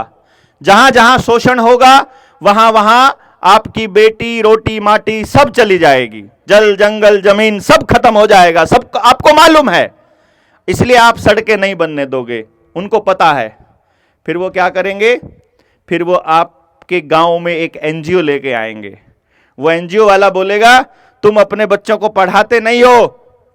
जहां जहां शोषण होगा वहां वहां आपकी बेटी, रोटी, माटी सब चली जाएगी, जल, जंगल, जमीन सब खत्म हो जाएगा, सब आपको मालूम है। इसलिए आप सड़कें नहीं बनने दोगे, उनको पता है। फिर वो क्या करेंगे? फिर वो आपके गांव में एक एनजीओ लेके आएंगे। वो एनजीओ वाला बोलेगा तुम अपने बच्चों को पढ़ाते नहीं हो,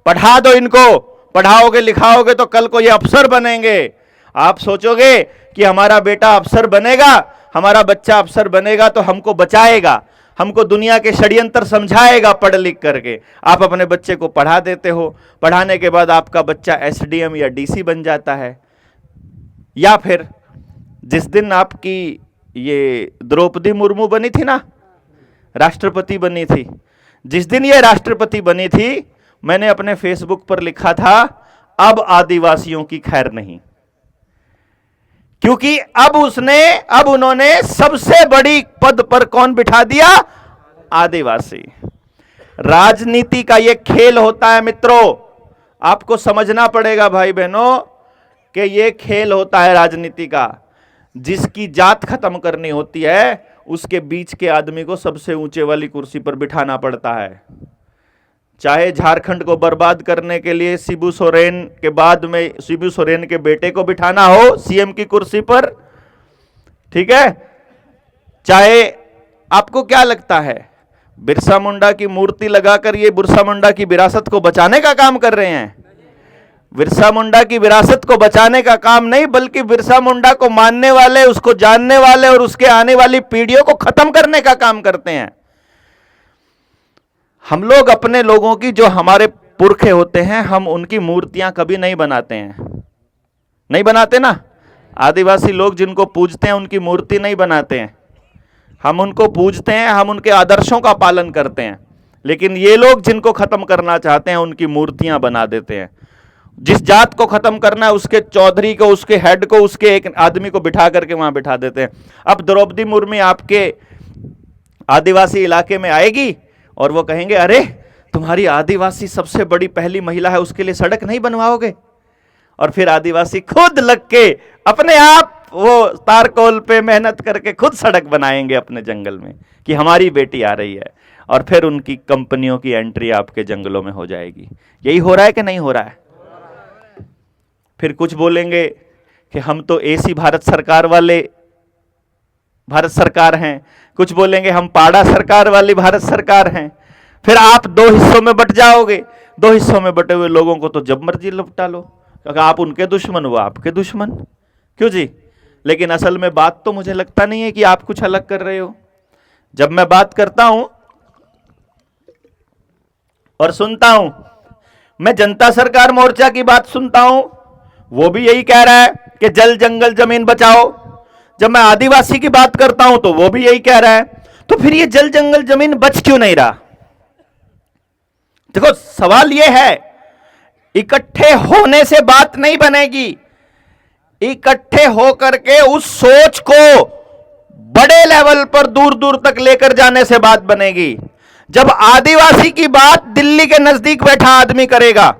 पढ़ा दो इनको, पढ़ाओगे लिखाओगे तो कल को ये अफसर बनेंगे। आप सोचोगे कि हमारा बेटा अफसर बनेगा, हमारा बच्चा अफसर बनेगा तो हमको बचाएगा, हमको दुनिया के षड्यंत्र समझाएगा पढ़ लिख करके। आप अपने बच्चे को पढ़ा देते हो, पढ़ाने के बाद आपका बच्चा एसडीएम या डीसी बन जाता है। या फिर जिस दिन आपकी ये द्रौपदी मुर्मू बनी थी ना, राष्ट्रपति बनी थी, जिस दिन ये राष्ट्रपति बनी थी, मैंने अपने फेसबुक पर लिखा था अब आदिवासियों की खैर नहीं, क्योंकि अब उन्होंने सबसे बड़ी पद पर कौन बिठा दिया? आदिवासी। राजनीति का यह खेल होता है मित्रों, आपको समझना पड़ेगा भाई बहनों कि यह खेल होता है राजनीति का। जिसकी जात खत्म करनी होती है उसके बीच के आदमी को सबसे ऊंचे वाली कुर्सी पर बिठाना पड़ता है। चाहे झारखंड को बर्बाद करने के लिए शिबू सोरेन के बाद में शिबू सोरेन के बेटे को बिठाना हो सीएम की कुर्सी पर, ठीक है? चाहे आपको क्या लगता है बिरसा मुंडा की मूर्ति लगाकर ये बिरसा मुंडा की विरासत को बचाने का काम कर रहे हैं? बिरसा मुंडा की विरासत को बचाने का काम नहीं, बल्कि बिरसा मुंडा को मानने वाले, उसको जानने वाले और उसके आने वाली पीढ़ियों को खत्म करने का काम करते हैं। हम लोग अपने लोगों की, जो हमारे पुरखे होते हैं, हम उनकी मूर्तियां कभी नहीं बनाते हैं, नहीं बनाते ना। आदिवासी लोग जिनको पूजते हैं उनकी मूर्ति नहीं बनाते हैं, हम उनको पूजते हैं, हम उनके आदर्शों का पालन करते हैं। लेकिन ये लोग जिनको खत्म करना चाहते हैं उनकी मूर्तियां बना देते हैं। जिस जात को खत्म करना है उसके चौधरी को, उसके हेड को, उसके एक आदमी को बिठा करके वहां बिठा देते हैं। अब द्रौपदी मुर्मू आपके आदिवासी इलाके में आएगी और वो कहेंगे अरे तुम्हारी आदिवासी सबसे बड़ी पहली महिला है, उसके लिए सड़क नहीं बनवाओगे? और फिर आदिवासी खुद लग के अपने आप वो तारकोल पे मेहनत करके खुद सड़क बनाएंगे अपने जंगल में कि हमारी बेटी आ रही है, और फिर उनकी कंपनियों की एंट्री आपके जंगलों में हो जाएगी। यही हो रहा है कि नहीं हो रहा है? फिर कुछ बोलेंगे कि हम तो ऐसी भारत सरकार वाले भारत सरकार हैं, कुछ बोलेंगे हम पाड़ा सरकार वाली भारत सरकार हैं। फिर आप दो हिस्सों में बट जाओगे, दो हिस्सों में बटे हुए लोगों को तो जब मर्जी लपटा लो, क्योंकि आप उनके दुश्मन, वो आपके दुश्मन। क्यों जी? लेकिन असल में बात तो मुझे लगता नहीं है कि आप कुछ अलग कर रहे हो। जब मैं बात करता हूं और सुनता हूं, मैं जनता सरकार मोर्चा की बात सुनता हूं, वो भी यही कह रहा है कि जल, जंगल, जमीन बचाओ। जब मैं आदिवासी की बात करता हूं तो वो भी यही कह रहा है। तो फिर ये जल, जंगल, जमीन बच क्यों नहीं रहा? देखो सवाल ये है, इकट्ठे होने से बात नहीं बनेगी। इकट्ठे होकर के उस सोच को बड़े लेवल पर दूर दूर तक लेकर जाने से बात बनेगी। जब आदिवासी की बात दिल्ली के नजदीक बैठा आदमी करेगा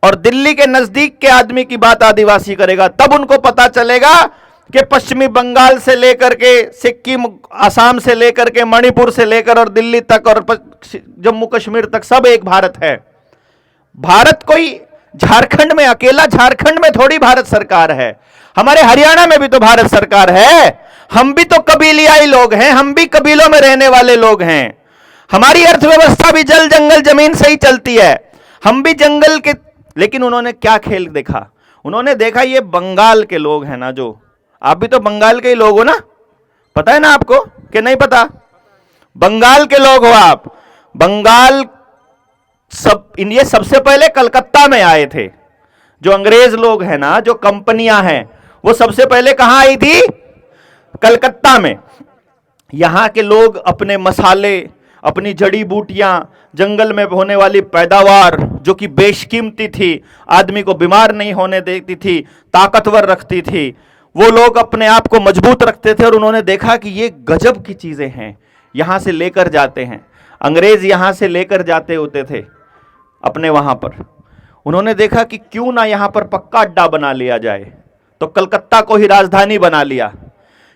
और दिल्ली के नजदीक के आदमी की बात आदिवासी करेगा, तब उनको पता चलेगा कि पश्चिमी बंगाल से लेकर के सिक्किम, आसाम से लेकर के मणिपुर से लेकर और दिल्ली तक और जम्मू कश्मीर तक सब एक भारत है। भारत कोई झारखंड में, अकेला झारखंड में थोड़ी भारत सरकार है, हमारे हरियाणा में भी तो भारत सरकार है। हम भी तो कबीलियाई लोग हैं, हम भी कबीलों में रहने वाले लोग हैं। हमारी अर्थव्यवस्था भी जल जंगल जमीन से ही चलती है, हम भी जंगल के। लेकिन उन्होंने क्या खेल देखा? उन्होंने देखा ये बंगाल के लोग हैं ना, जो आप भी तो बंगाल के ही लोग हो ना, पता है ना आपको कि नहीं पता? बंगाल के लोग हो आप। बंगाल ये सबसे पहले कलकत्ता में आए थे। जो अंग्रेज लोग हैं ना, जो कंपनियां हैं, वो सबसे पहले कहां आई थी? कलकत्ता में। यहां के लोग अपने मसाले, अपनी जड़ी बूटियां, जंगल में होने वाली पैदावार जो कि बेशकीमती थी, आदमी को बीमार नहीं होने देती थी, ताकतवर रखती थी, वो लोग अपने आप को मजबूत रखते थे। और उन्होंने देखा कि ये गजब की चीजें हैं, यहां से लेकर जाते हैं। अंग्रेज यहां से लेकर जाते होते थे अपने वहां पर। उन्होंने देखा कि क्यों ना यहां पर पक्का अड्डा बना लिया जाए, तो कलकत्ता को ही राजधानी बना लिया।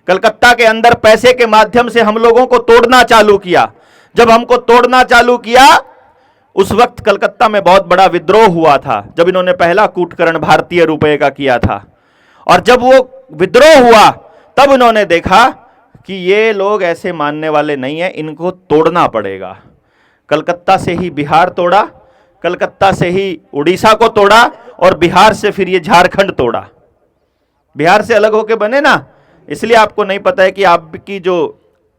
कलकत्ता के अंदर पैसे के माध्यम से हम लोगों को तोड़ना चालू किया। जब हमको तोड़ना चालू किया, उस वक्त कलकत्ता में बहुत बड़ा विद्रोह हुआ था, जब इन्होंने पहला कूटकरण भारतीय रुपए का किया था। और जब वो विद्रोह हुआ, तब इन्होंने देखा कि ये लोग ऐसे मानने वाले नहीं है, इनको तोड़ना पड़ेगा। कलकत्ता से ही बिहार तोड़ा, कलकत्ता से ही उड़ीसा को तोड़ा, और बिहार से फिर ये झारखंड तोड़ा। बिहार से अलग होके बने ना, इसलिए आपको नहीं पता है कि आपकी जो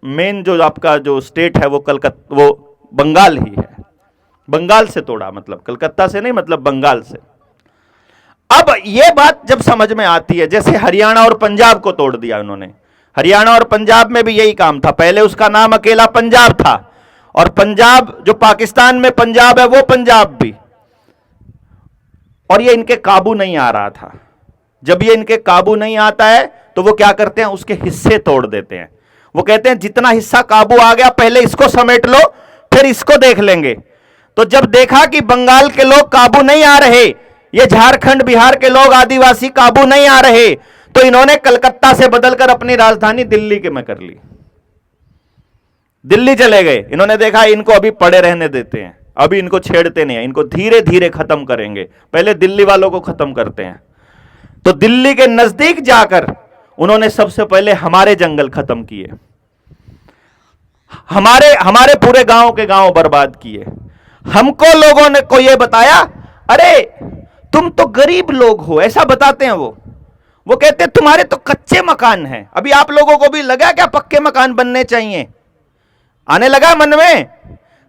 मेन जो आपका जो स्टेट है वो वो बंगाल ही है। बंगाल से तोड़ा, मतलब कलकत्ता से नहीं, मतलब बंगाल से। अब ये बात जब समझ में आती है, जैसे हरियाणा और पंजाब को तोड़ दिया उन्होंने। हरियाणा और पंजाब में भी यही काम था। पहले उसका नाम अकेला पंजाब था, और पंजाब जो पाकिस्तान में पंजाब है वो पंजाब भी। और ये इनके काबू नहीं आ रहा था। जब ये इनके काबू नहीं आता है तो वो क्या करते हैं? उसके हिस्से तोड़ देते हैं। वो कहते हैं जितना हिस्सा काबू आ गया पहले इसको समेट लो, फिर इसको देख लेंगे। तो जब देखा कि बंगाल के लोग काबू नहीं आ रहे, ये झारखंड बिहार के लोग आदिवासी काबू नहीं आ रहे, तो इन्होंने कलकत्ता से बदलकर अपनी राजधानी दिल्ली के में कर ली। दिल्ली चले गए। इन्होंने देखा इनको अभी पड़े रहने देते हैं, अभी इनको छेड़ते नहीं है, इनको धीरे धीरे खत्म करेंगे, पहले दिल्ली वालों को खत्म करते हैं। तो दिल्ली के नजदीक जाकर उन्होंने सबसे पहले हमारे जंगल खत्म किए, हमारे पूरे गांव के गांव बर्बाद किए। हमको लोगों ने को यह बताया, अरे तुम तो गरीब लोग हो, ऐसा बताते हैं वो कहते हैं तुम्हारे तो कच्चे मकान हैं। अभी आप लोगों को भी लगा क्या पक्के मकान बनने चाहिए? आने लगा मन में?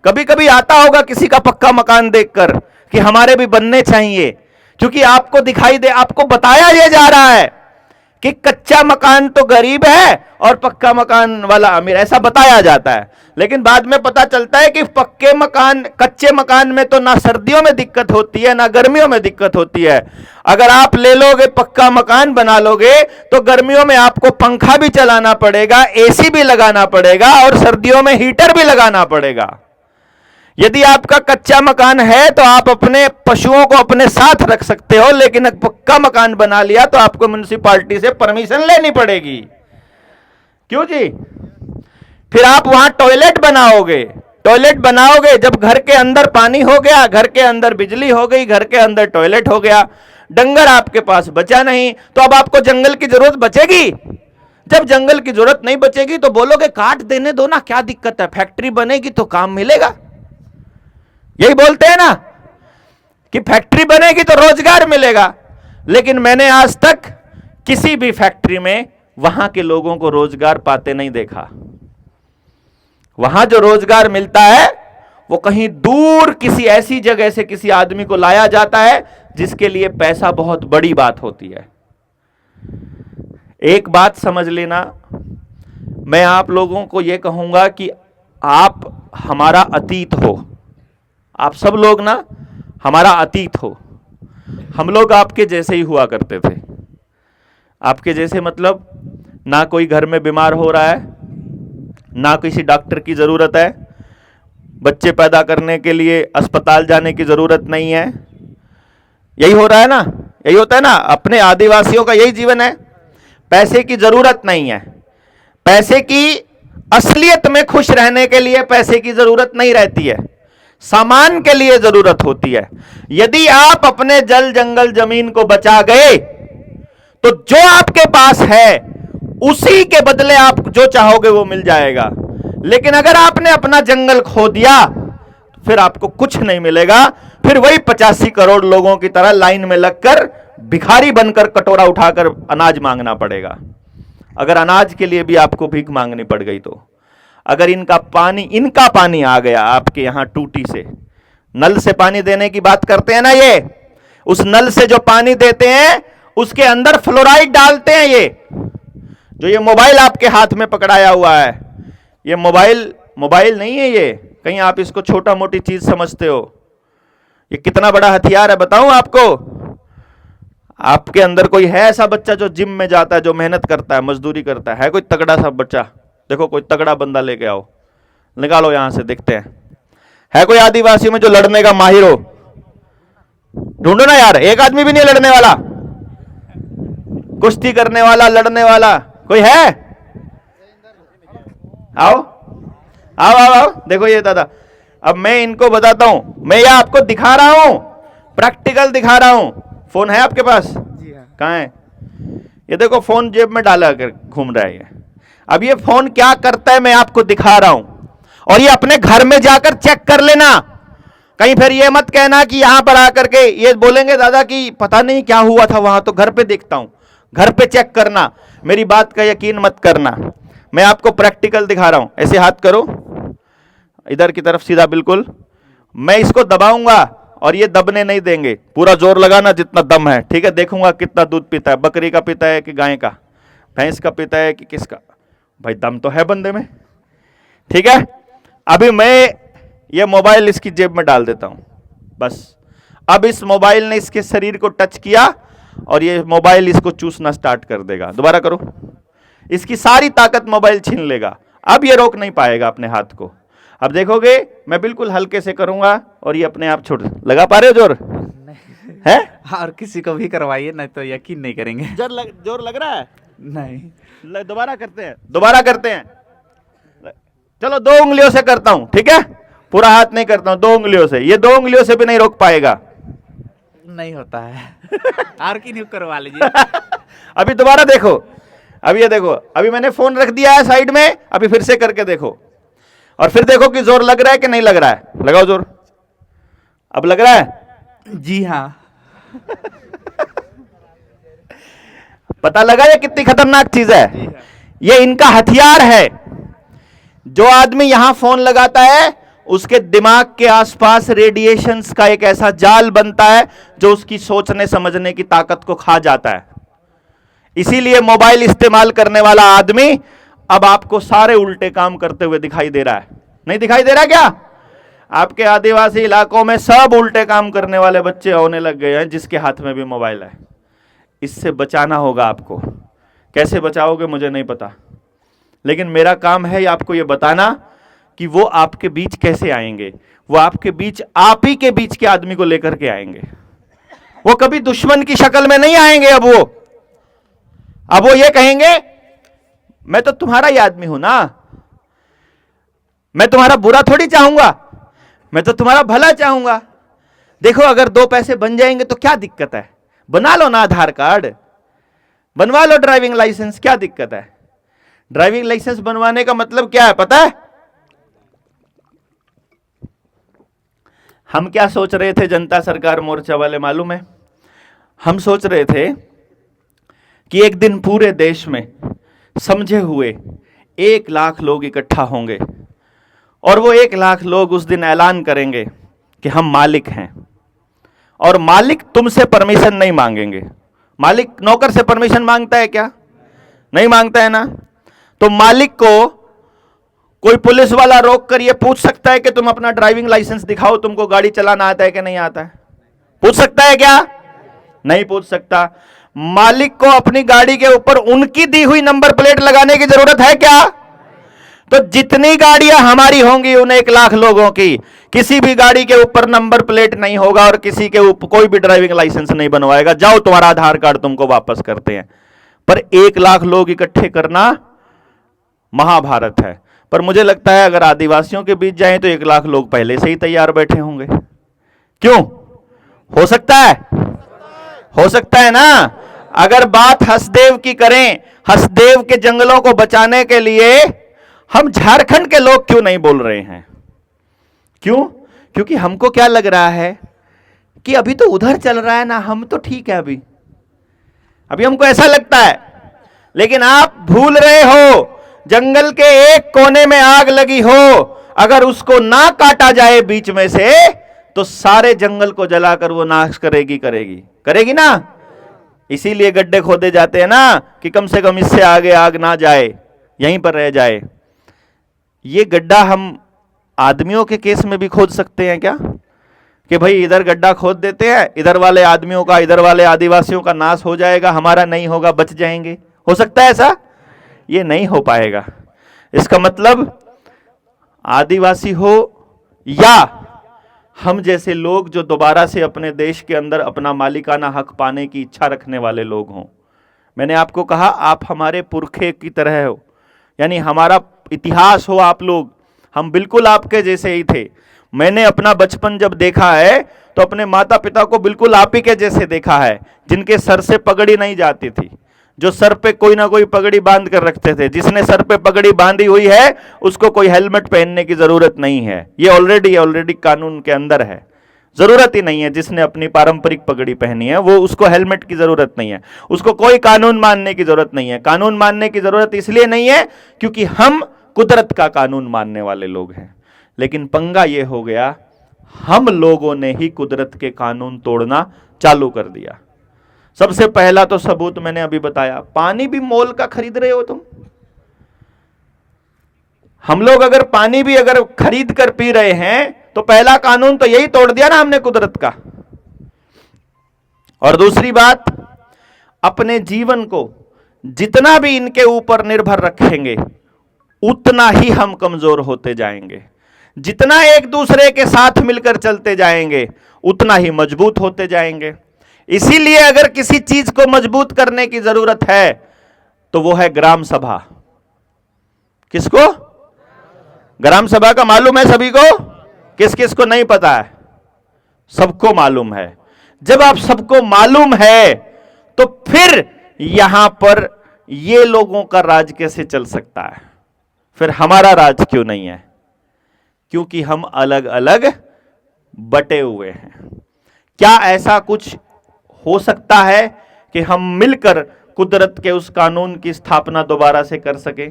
कभी कभी आता होगा किसी का पक्का मकान देखकर कि हमारे भी बनने चाहिए, क्योंकि आपको दिखाई दे, आपको बताया यह जा रहा है कि कच्चा मकान तो गरीब है और पक्का मकान वाला अमीर, ऐसा बताया जाता है। लेकिन बाद में पता चलता है कि पक्के मकान, कच्चे मकान में तो ना सर्दियों में दिक्कत होती है ना गर्मियों में दिक्कत होती है। अगर आप ले लोगे पक्का मकान बना लोगे तो गर्मियों में आपको पंखा भी चलाना पड़ेगा, एसी भी लगाना पड़ेगा, और सर्दियों में हीटर भी लगाना पड़ेगा। यदि आपका कच्चा मकान है तो आप अपने पशुओं को अपने साथ रख सकते हो, लेकिन पक्का मकान बना लिया तो आपको म्युनिसिपैलिटी से परमिशन लेनी पड़ेगी। क्यों जी? फिर आप वहां टॉयलेट बनाओगे, जब घर के अंदर पानी हो गया, घर के अंदर बिजली हो गई, घर के अंदर टॉयलेट हो गया, डंगर आपके पास बचा नहीं, तो अब आपको जंगल की जरूरत बचेगी? जब जंगल की जरूरत नहीं बचेगी तो बोलोगे काट देने दो ना, क्या दिक्कत है, फैक्ट्री बनेगी तो काम मिलेगा। यही बोलते हैं ना कि फैक्ट्री बनेगी तो रोजगार मिलेगा। लेकिन मैंने आज तक किसी भी फैक्ट्री में वहां के लोगों को रोजगार पाते नहीं देखा। वहां जो रोजगार मिलता है वो कहीं दूर किसी ऐसी जगह से किसी आदमी को लाया जाता है जिसके लिए पैसा बहुत बड़ी बात होती है। एक बात समझ लेना, मैं आप लोगों को यह कहूंगा कि आप हमारा अतीत हो, आप सब लोग ना हमारा अतीत हो। हम लोग आपके जैसे ही हुआ करते थे। आपके जैसे मतलब ना कोई घर में बीमार हो रहा है, ना किसी डॉक्टर की जरूरत है, बच्चे पैदा करने के लिए अस्पताल जाने की जरूरत नहीं है। यही हो रहा है ना, यही होता है ना, अपने आदिवासियों का यही जीवन है। पैसे की जरूरत नहीं है, पैसे की असलियत में खुश रहने के लिए पैसे की जरूरत नहीं रहती है, सामान के लिए जरूरत होती है। यदि आप अपने जल जंगल जमीन को बचा गए तो जो आपके पास है उसी के बदले आप जो चाहोगे वो मिल जाएगा। लेकिन अगर आपने अपना जंगल खो दिया फिर आपको कुछ नहीं मिलेगा, फिर वही 85 करोड़ लोगों की तरह लाइन में लगकर भिखारी बनकर कटोरा उठाकर अनाज मांगना पड़ेगा। अगर अनाज के लिए भी आपको भीख मांगनी पड़ गई तो, अगर इनका पानी आ गया आपके यहां टूटी से, नल से पानी देने की बात करते हैं ना, ये उस नल से जो पानी देते हैं उसके अंदर फ्लोराइड डालते हैं। ये जो ये मोबाइल आपके हाथ में पकड़ाया हुआ है, ये मोबाइल नहीं है, ये कहीं आप इसको छोटा मोटी चीज समझते हो। ये कितना बड़ा हथियार है बताऊं आपको। आपके अंदर कोई है ऐसा बच्चा जो जिम में जाता है, जो मेहनत करता है, मजदूरी करता है कोई तगड़ा सा बच्चा? देखो कोई तगड़ा बंदा लेके आओ, निकालो यहां से, देखते हैं है कोई आदिवासी में जो लड़ने का माहिर हो? ढूंढो ना यार, एक आदमी भी नहीं लड़ने वाला, कुश्ती करने वाला, लड़ने वाला कोई है? आओ आओ आओ आओ, देखो ये दादा, अब मैं इनको बताता हूं, मैं ये आपको दिखा रहा हूं, प्रैक्टिकल दिखा रहा हूं। फोन है आपके पास? जी हाँ। कहां है? ये देखो फोन जेब में डाला कर घूम रहा है ये। अब ये फोन क्या करता है मैं आपको दिखा रहा हूं, और ये अपने घर में जाकर चेक कर लेना। कहीं फिर ये मत कहना कि यहां पर आकर के ये बोलेंगे दादा कि पता नहीं क्या हुआ था वहां, तो घर पे देखता हूं। घर पे चेक करना, मेरी बात का यकीन मत करना, मैं आपको प्रैक्टिकल दिखा रहा हूं। ऐसे हाथ करो इधर की तरफ सीधा, बिल्कुल। मैं इसको दबाऊंगा और ये दबने नहीं देंगे, पूरा जोर लगाना जितना दम है, ठीक है? देखूंगा कितना दूध पीता है, बकरी का पीता है कि गाय का, भैंस का पीता है कि किसका। भाई दम तो है बंदे में, ठीक है? अभी मैं ये मोबाइल इसकी जेब में डाल देता हूं, बस। अब इस मोबाइल ने इसके शरीर को टच किया और ये मोबाइल इसको चूसना स्टार्ट कर देगा। दोबारा करो, इसकी सारी ताकत मोबाइल छीन लेगा। अब ये रोक नहीं पाएगा अपने हाथ को। अब देखोगे मैं बिल्कुल हल्के से करूंगा और ये अपने आप छोड़। लगा पा रहे हो जोर? है? और किसी को भी करवाइए, नहीं तो यकीन नहीं करेंगे। जोर लग रहा है? नहीं। दोबारा करते हैं। चलो 2 उंगलियों से करता हूं, ठीक है? पूरा हाथ नहीं करता हूं, 2 उंगलियों से। ये 2 उंगलियों से भी नहीं रोक पाएगा। नहीं होता है। और की नहीं करवा लीजिए। अभी दोबारा देखो, अभी ये देखो, अभी मैंने फोन रख दिया है साइड में, अभी फिर से करके देखो, और फिर देखो कि जोर लग रहा है कि नहीं लग रहा है। लगाओ जोर। अब लग रहा है? जी हाँ। पता लगा ये कितनी खतरनाक चीज है? ये इनका हथियार है। जो आदमी यहां फोन लगाता है उसके दिमाग के आसपास रेडिएशंस का एक ऐसा जाल बनता है जो उसकी सोचने समझने की ताकत को खा जाता है। इसीलिए मोबाइल इस्तेमाल करने वाला आदमी अब आपको सारे उल्टे काम करते हुए दिखाई दे रहा है। नहीं दिखाई दे रहा क्या? आपके आदिवासी इलाकों में सब उल्टे काम करने वाले बच्चे होने लग गए हैं जिसके हाथ में भी मोबाइल है। इससे बचाना होगा आपको। कैसे बचाओगे मुझे नहीं पता, लेकिन मेरा काम है आपको ये बताना कि वो आपके बीच कैसे आएंगे। वो आपके बीच, आप ही के बीच के आदमी को लेकर के आएंगे। वो कभी दुश्मन की शक्ल में नहीं आएंगे। अब वो ये कहेंगे मैं तो तुम्हारा ही आदमी हूं ना, मैं तुम्हारा बुरा थोड़ी चाहूंगा, मैं तो तुम्हारा भला चाहूंगा। देखो अगर 2 पैसे बन जाएंगे तो क्या दिक्कत है? बना लो ना आधार कार्ड, बनवा लो ड्राइविंग लाइसेंस, क्या दिक्कत है? ड्राइविंग लाइसेंस बनवाने का मतलब क्या है पता है? हम क्या सोच रहे थे जनता सरकार मोर्चा वाले, मालूम है? हम सोच रहे थे कि एक दिन पूरे देश में समझे हुए 1 लाख लोग इकट्ठा होंगे और वो 1 लाख लोग उस दिन ऐलान करेंगे कि हम मालिक हैं, और मालिक तुमसे परमिशन नहीं मांगेंगे। मालिक नौकर से परमिशन मांगता है क्या? नहीं मांगता है ना। तो मालिक को कोई पुलिस वाला रोक कर ये पूछ सकता है कि तुम अपना ड्राइविंग लाइसेंस दिखाओ, तुमको गाड़ी चलाना आता है कि नहीं आता है? पूछ सकता है क्या? नहीं पूछ सकता। मालिक को अपनी गाड़ी के ऊपर उनकी दी हुई नंबर प्लेट लगाने की जरूरत है क्या? तो जितनी गाड़ियां हमारी होंगी उन 1 लाख लोगों की, किसी भी गाड़ी के ऊपर नंबर प्लेट नहीं होगा और किसी के ऊपर कोई भी ड्राइविंग लाइसेंस नहीं बनवाएगा। जाओ तुम्हारा आधार कार्ड तुमको वापस करते हैं। पर 1 लाख लोग इकट्ठे करना महाभारत है। पर मुझे लगता है अगर आदिवासियों के बीच जाएं तो 1 लाख लोग पहले से ही तैयार बैठे होंगे। क्यों? हो सकता है, हो सकता है ना। अगर बात हसदेव की करें, हसदेव के जंगलों को बचाने के लिए हम झारखंड के लोग क्यों नहीं बोल रहे हैं? क्यों? क्योंकि हमको क्या लग रहा है कि अभी तो उधर चल रहा है ना, हम तो ठीक है अभी हमको ऐसा लगता है। लेकिन आप भूल रहे हो, जंगल के एक कोने में आग लगी हो, अगर उसको ना काटा जाए बीच में से तो सारे जंगल को जलाकर वो नाश करेगी ना। इसीलिए गड्ढे खोदे जाते हैं ना कि कम से कम इससे आगे आग ना जाए, यहीं पर रह जाए। ये गड्ढा हम आदमियों के केस में भी खोद सकते हैं क्या? कि भाई इधर गड्ढा खोद देते हैं, इधर वाले आदमियों का, इधर वाले आदिवासियों का नाश हो जाएगा, हमारा नहीं होगा, बच जाएंगे। हो सकता है ऐसा? ये नहीं हो पाएगा। इसका मतलब आदिवासी हो या हम जैसे लोग जो दोबारा से अपने देश के अंदर अपना मालिकाना हक पाने की इच्छा रखने वाले लोग हों। मैंने आपको कहा आप हमारे पुरखे की तरह हो, यानी हमारा इतिहास हो आप लोग, हम बिल्कुल आपके जैसे ही थे। मैंने अपना बचपन जब देखा है तो अपने माता पिता को बिल्कुल आप ही के जैसे देखा है, जिनके सर से पगड़ी नहीं जाती थी, जो सर पे कोई ना कोई पगड़ी बांध कर रखते थे। जिसने सर पे पगड़ी बांधी हुई है उसको कोई हेलमेट पहनने की जरूरत नहीं है, ये ऑलरेडी कानून के अंदर है, जरूरत ही नहीं है। जिसने अपनी पारंपरिक पगड़ी पहनी है वो, उसको हेलमेट की जरूरत नहीं है, उसको कोई कानून मानने की जरूरत नहीं है। कानून मानने की जरूरत इसलिए नहीं है क्योंकि हम कुदरत का कानून मानने वाले लोग हैं। लेकिन पंगा ये हो गया, हम लोगों ने ही कुदरत के कानून तोड़ना चालू कर दिया। सबसे पहला तो सबूत मैंने अभी बताया, पानी भी मोल का खरीद रहे हो तुम। हम लोग अगर पानी भी अगर खरीद कर पी रहे हैं तो पहला कानून तो यही तोड़ दिया ना हमने कुदरत का। और दूसरी बात, अपने जीवन को जितना भी इनके ऊपर निर्भर रखेंगे उतना ही हम कमजोर होते जाएंगे। जितना एक दूसरे के साथ मिलकर चलते जाएंगे उतना ही मजबूत होते जाएंगे। इसीलिए अगर किसी चीज को मजबूत करने की जरूरत है तो वो है ग्राम सभा। किसको? ग्राम सभा का मालूम है सभी को? किस किस को नहीं पता है? सबको मालूम है। जब आप सबको मालूम है तो फिर यहां पर ये लोगों का राज कैसे चल सकता है? फिर हमारा राज क्यों नहीं है? क्योंकि हम अलग अलग बटे हुए हैं। क्या ऐसा कुछ हो सकता है कि हम मिलकर कुदरत के उस कानून की स्थापना दोबारा से कर सके?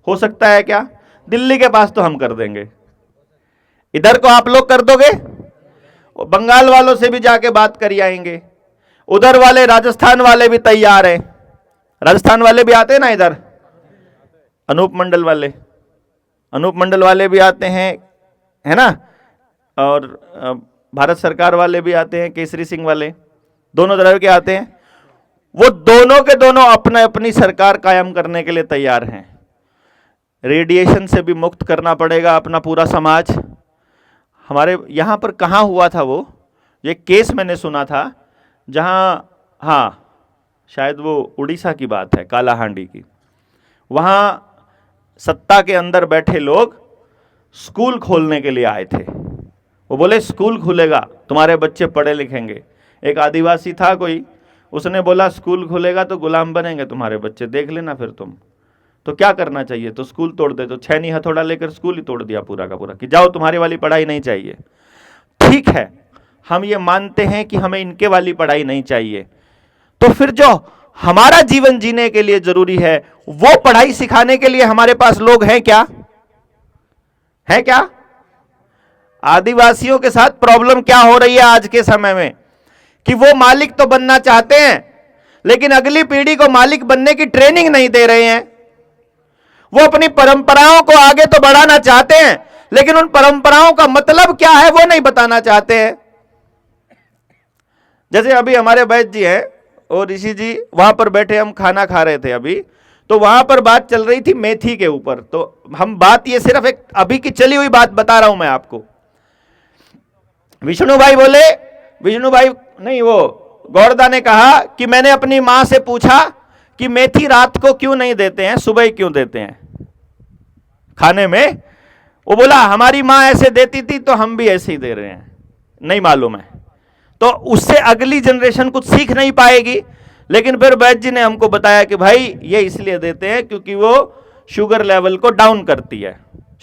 हो सकता है क्या? दिल्ली के पास तो हम कर देंगे, इधर को आप लोग कर दोगे? बंगाल वालों से भी जाके बात कर आएंगे, उधर वाले राजस्थान वाले भी तैयार हैं। राजस्थान वाले भी आते हैं ना इधर, अनूप मंडल वाले भी आते हैं, है ना, और भारत सरकार वाले भी आते हैं, केसरी सिंह वाले, दोनों तरह के आते हैं। वो दोनों के दोनों अपने अपनी सरकार कायम करने के लिए तैयार हैं। रेडिएशन से भी मुक्त करना पड़ेगा अपना पूरा समाज। हमारे यहाँ पर कहाँ हुआ था वो, ये केस मैंने सुना था जहाँ, हाँ शायद वो उड़ीसा की बात है, कालाहांडी की। वहाँ सत्ता के अंदर बैठे लोग स्कूल खोलने के लिए आए थे। वो बोले स्कूल खुलेगा, तुम्हारे बच्चे पढ़े लिखेंगे। एक आदिवासी था कोई, उसने बोला स्कूल खुलेगा तो गुलाम बनेंगे तुम्हारे बच्चे, देख लेना फिर तुम। तो क्या करना चाहिए? तो स्कूल तोड़ दे। तो छैनी हथौड़ा लेकर स्कूल ही तोड़ दिया पूरा का पूरा कि जाओ तुम्हारी वाली पढ़ाई नहीं चाहिए। ठीक है, हम ये मानते हैं कि हमें इनके वाली पढ़ाई नहीं चाहिए, तो फिर जो हमारा जीवन जीने के लिए जरूरी है वो पढ़ाई सिखाने के लिए हमारे पास लोग हैं क्या? है क्या? आदिवासियों के साथ प्रॉब्लम क्या हो रही है आज के समय में कि वो मालिक तो बनना चाहते हैं लेकिन अगली पीढ़ी को मालिक बनने की ट्रेनिंग नहीं दे रहे हैं। वो अपनी परंपराओं को आगे तो बढ़ाना चाहते हैं लेकिन उन परंपराओं का मतलब क्या है वो नहीं बताना चाहते हैं। जैसे अभी हमारे वैद्य जी हैं, और ऋषि जी वहां पर बैठे, हम खाना खा रहे थे अभी, तो वहां पर बात चल रही थी मेथी के ऊपर। तो हम बात, ये सिर्फ एक अभी की चली हुई बात बता रहा हूं मैं आपको। विष्णु भाई बोले, विष्णु भाई नहीं, वो गौरदा ने कहा कि मैंने अपनी मां से पूछा कि मेथी रात को क्यों नहीं देते हैं, सुबह क्यों देते हैं खाने में। वो बोला हमारी मां ऐसे देती थी तो हम भी ऐसे ही दे रहे हैं, नहीं मालूम है। तो उससे अगली जनरेशन कुछ सीख नहीं पाएगी। लेकिन फिर वैद्य जी ने हमको बताया कि भाई ये इसलिए देते हैं क्योंकि वो शुगर लेवल को डाउन करती है,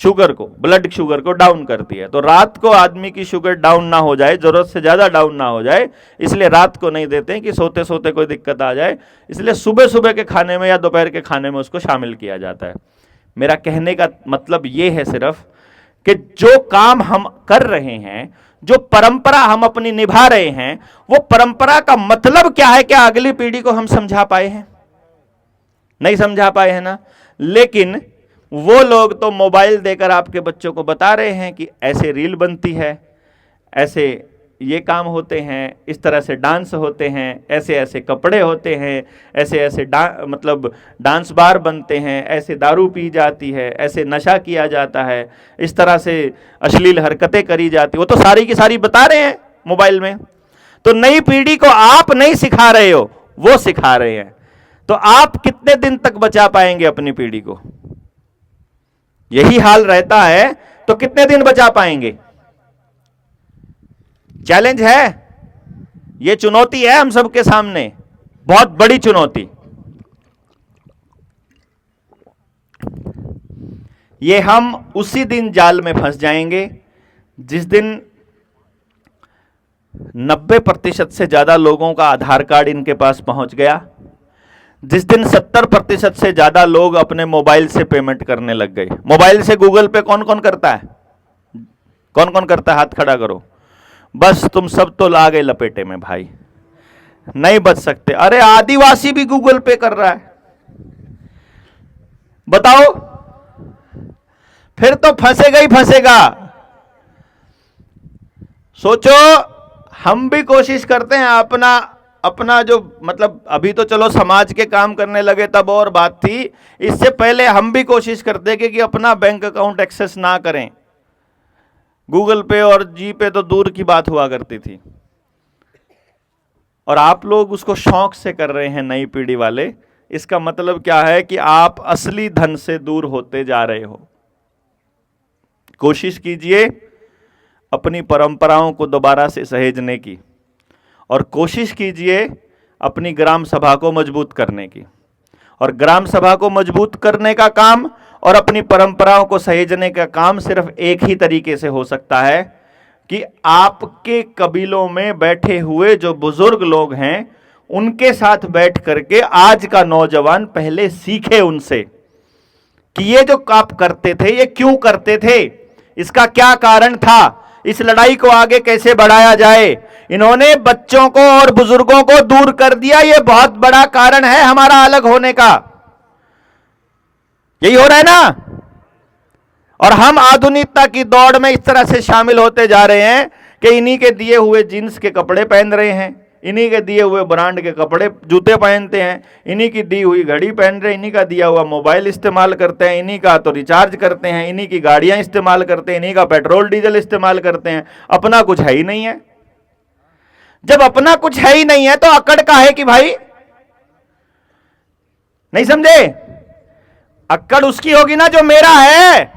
शुगर को, ब्लड शुगर को डाउन करती है। तो रात को आदमी की शुगर डाउन ना हो जाए, जरूरत से ज्यादा डाउन ना हो जाए, इसलिए रात को नहीं देते हैं कि सोते सोते कोई दिक्कत आ जाए, इसलिए सुबह सुबह के खाने में या दोपहर के खाने में उसको शामिल किया जाता है। मेरा कहने का मतलब ये है सिर्फ कि जो काम हम कर रहे हैं, जो परंपरा हम अपनी निभा रहे हैं, वो परंपरा का मतलब क्या है, क्या अगली पीढ़ी को हम समझा पाए हैं? नहीं समझा पाए हैं ना। लेकिन वो लोग तो मोबाइल देकर आपके बच्चों को बता रहे हैं कि ऐसे रील बनती है, ऐसे ये काम होते हैं, इस तरह से डांस होते हैं, ऐसे ऐसे कपड़े होते हैं, ऐसे ऐसे मतलब डांस बार बनते हैं, ऐसे दारू पी जाती है, ऐसे नशा किया जाता है, इस तरह से अश्लील हरकतें करी जाती, वो तो सारी की सारी बता रहे हैं मोबाइल में। तो नई पीढ़ी को आप नहीं सिखा रहे हो, वो सिखा रहे हैं। तो आप कितने दिन तक बचा पाएंगे अपनी पीढ़ी को? यही हाल रहता है तो कितने दिन बचा पाएंगे? चैलेंज है, ये चुनौती है हम सबके सामने, बहुत बड़ी चुनौती। ये हम उसी दिन जाल में फंस जाएंगे जिस दिन 90% से ज्यादा लोगों का आधार कार्ड इनके पास पहुंच गया, जिस दिन 70% से ज्यादा लोग अपने मोबाइल से पेमेंट करने लग गए। मोबाइल से गूगल पे कौन कौन करता है? कौन कौन करता है? हाथ खड़ा करो। बस तुम सब तो ला गए लपेटे में भाई, नहीं बच सकते। अरे आदिवासी भी गूगल पे कर रहा है, बताओ, फिर तो फंसेगा ही फंसेगा। सोचो, हम भी कोशिश करते हैं अपना जो, मतलब अभी तो चलो समाज के काम करने लगे तब और बात थी, इससे पहले हम भी कोशिश करते कि अपना बैंक अकाउंट एक्सेस ना करें। गूगल पे और जी पे तो दूर की बात हुआ करती थी, और आप लोग उसको शौक से कर रहे हैं, नई पीढ़ी वाले। इसका मतलब क्या है कि आप असली धन से दूर होते जा रहे हो। कोशिश कीजिए अपनी परंपराओं को दोबारा से सहेजने की, और कोशिश कीजिए अपनी ग्राम सभा को मजबूत करने की। और ग्राम सभा को मजबूत करने का काम और अपनी परंपराओं को सहेजने का काम सिर्फ एक ही तरीके से हो सकता है कि आपके कबीलों में बैठे हुए जो बुजुर्ग लोग हैं, उनके साथ बैठ करके आज का नौजवान पहले सीखे उनसे कि ये जो आप करते थे ये क्यों करते थे, इसका क्या कारण था, इस लड़ाई को आगे कैसे बढ़ाया जाए। इन्होंने बच्चों को और बुजुर्गों को दूर कर दिया, ये बहुत बड़ा कारण है हमारा अलग होने का। यही हो रहा है ना। और हम आधुनिकता की दौड़ में इस तरह से शामिल होते जा रहे हैं कि इन्हीं के दिए हुए जीन्स के कपड़े पहन रहे हैं, इन्हीं के दिए हुए ब्रांड के कपड़े जूते पहनते हैं, इन्हीं की दी हुई घड़ी पहन रहे हैं, इन्हीं का दिया हुआ मोबाइल इस्तेमाल करते हैं, इन्हीं का तो रिचार्ज करते हैं, इन्हीं की गाड़ियां इस्तेमाल करते हैं, इन्हीं का पेट्रोल डीजल इस्तेमाल करते हैं। अपना कुछ है ही नहीं है। जब अपना कुछ है ही नहीं है तो अकड़ का है कि भाई, नहीं समझे? अकड़ उसकी होगी ना जो मेरा है,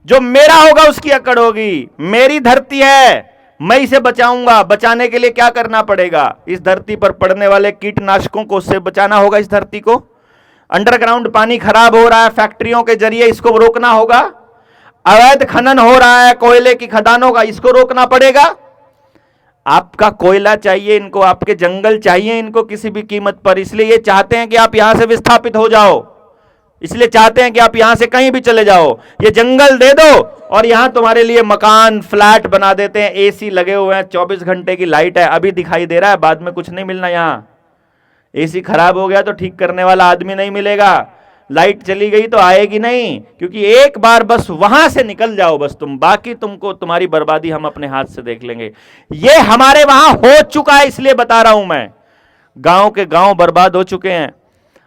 जो मेरा होगा उसकी अकड़ होगी। मेरी धरती है, मैं इसे बचाऊंगा। बचाने के लिए क्या करना पड़ेगा? इस धरती पर पड़ने वाले कीटनाशकों को उससे बचाना होगा। इस धरती को, अंडरग्राउंड पानी खराब हो रहा है, फैक्ट्रियों के जरिए इसको रोकना होगा। अवैध खनन हो रहा है कोयले की खदानों का, इसको रोकना पड़ेगा। आपका कोयला चाहिए इनको, आपके जंगल चाहिए इनको किसी भी कीमत पर, इसलिए ये चाहते हैं कि आप यहां से विस्थापित हो जाओ, इसलिए चाहते हैं कि आप यहां से कहीं भी चले जाओ। ये जंगल दे दो और यहां तुम्हारे लिए मकान फ्लैट बना देते हैं, एसी लगे हुए हैं, 24 घंटे की लाइट है, अभी दिखाई दे रहा है, बाद में कुछ नहीं मिलना। यहां एसी खराब हो गया तो ठीक करने वाला आदमी नहीं मिलेगा, लाइट चली गई तो आएगी नहीं, क्योंकि एक बार बस वहां से निकल जाओ बस तुम, बाकी तुमको तुम्हारी बर्बादी हम अपने हाथ से देख लेंगे। ये हमारे वहां हो चुका है, इसलिए बता रहा हूं मैं। गांव के गांव बर्बाद हो चुके हैं।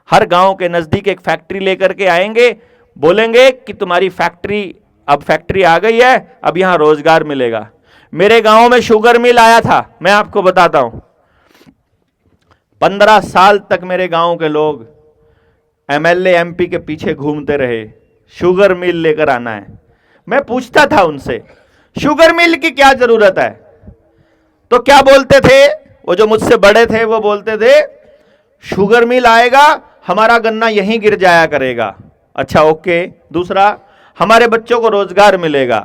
हर गांव के नजदीक एक फैक्ट्री लेकर के आएंगे, बोलेंगे कि तुम्हारी फैक्ट्री, अब फैक्ट्री आ गई है, अब यहां रोजगार मिलेगा। मेरे गांव में शुगर मिल आया था, मैं आपको बताता हूं। 15 साल तक मेरे गांव के लोग एमएलए एमपी के पीछे घूमते रहे, शुगर मिल लेकर आना है। मैं पूछता था उनसे, शुगर मिल की क्या जरूरत है? तो क्या बोलते थे वो जो मुझसे बड़े थे, वो बोलते थे शुगर मिल आएगा, हमारा गन्ना यहीं गिर जाया करेगा। अच्छा ओके, दूसरा हमारे बच्चों को रोजगार मिलेगा।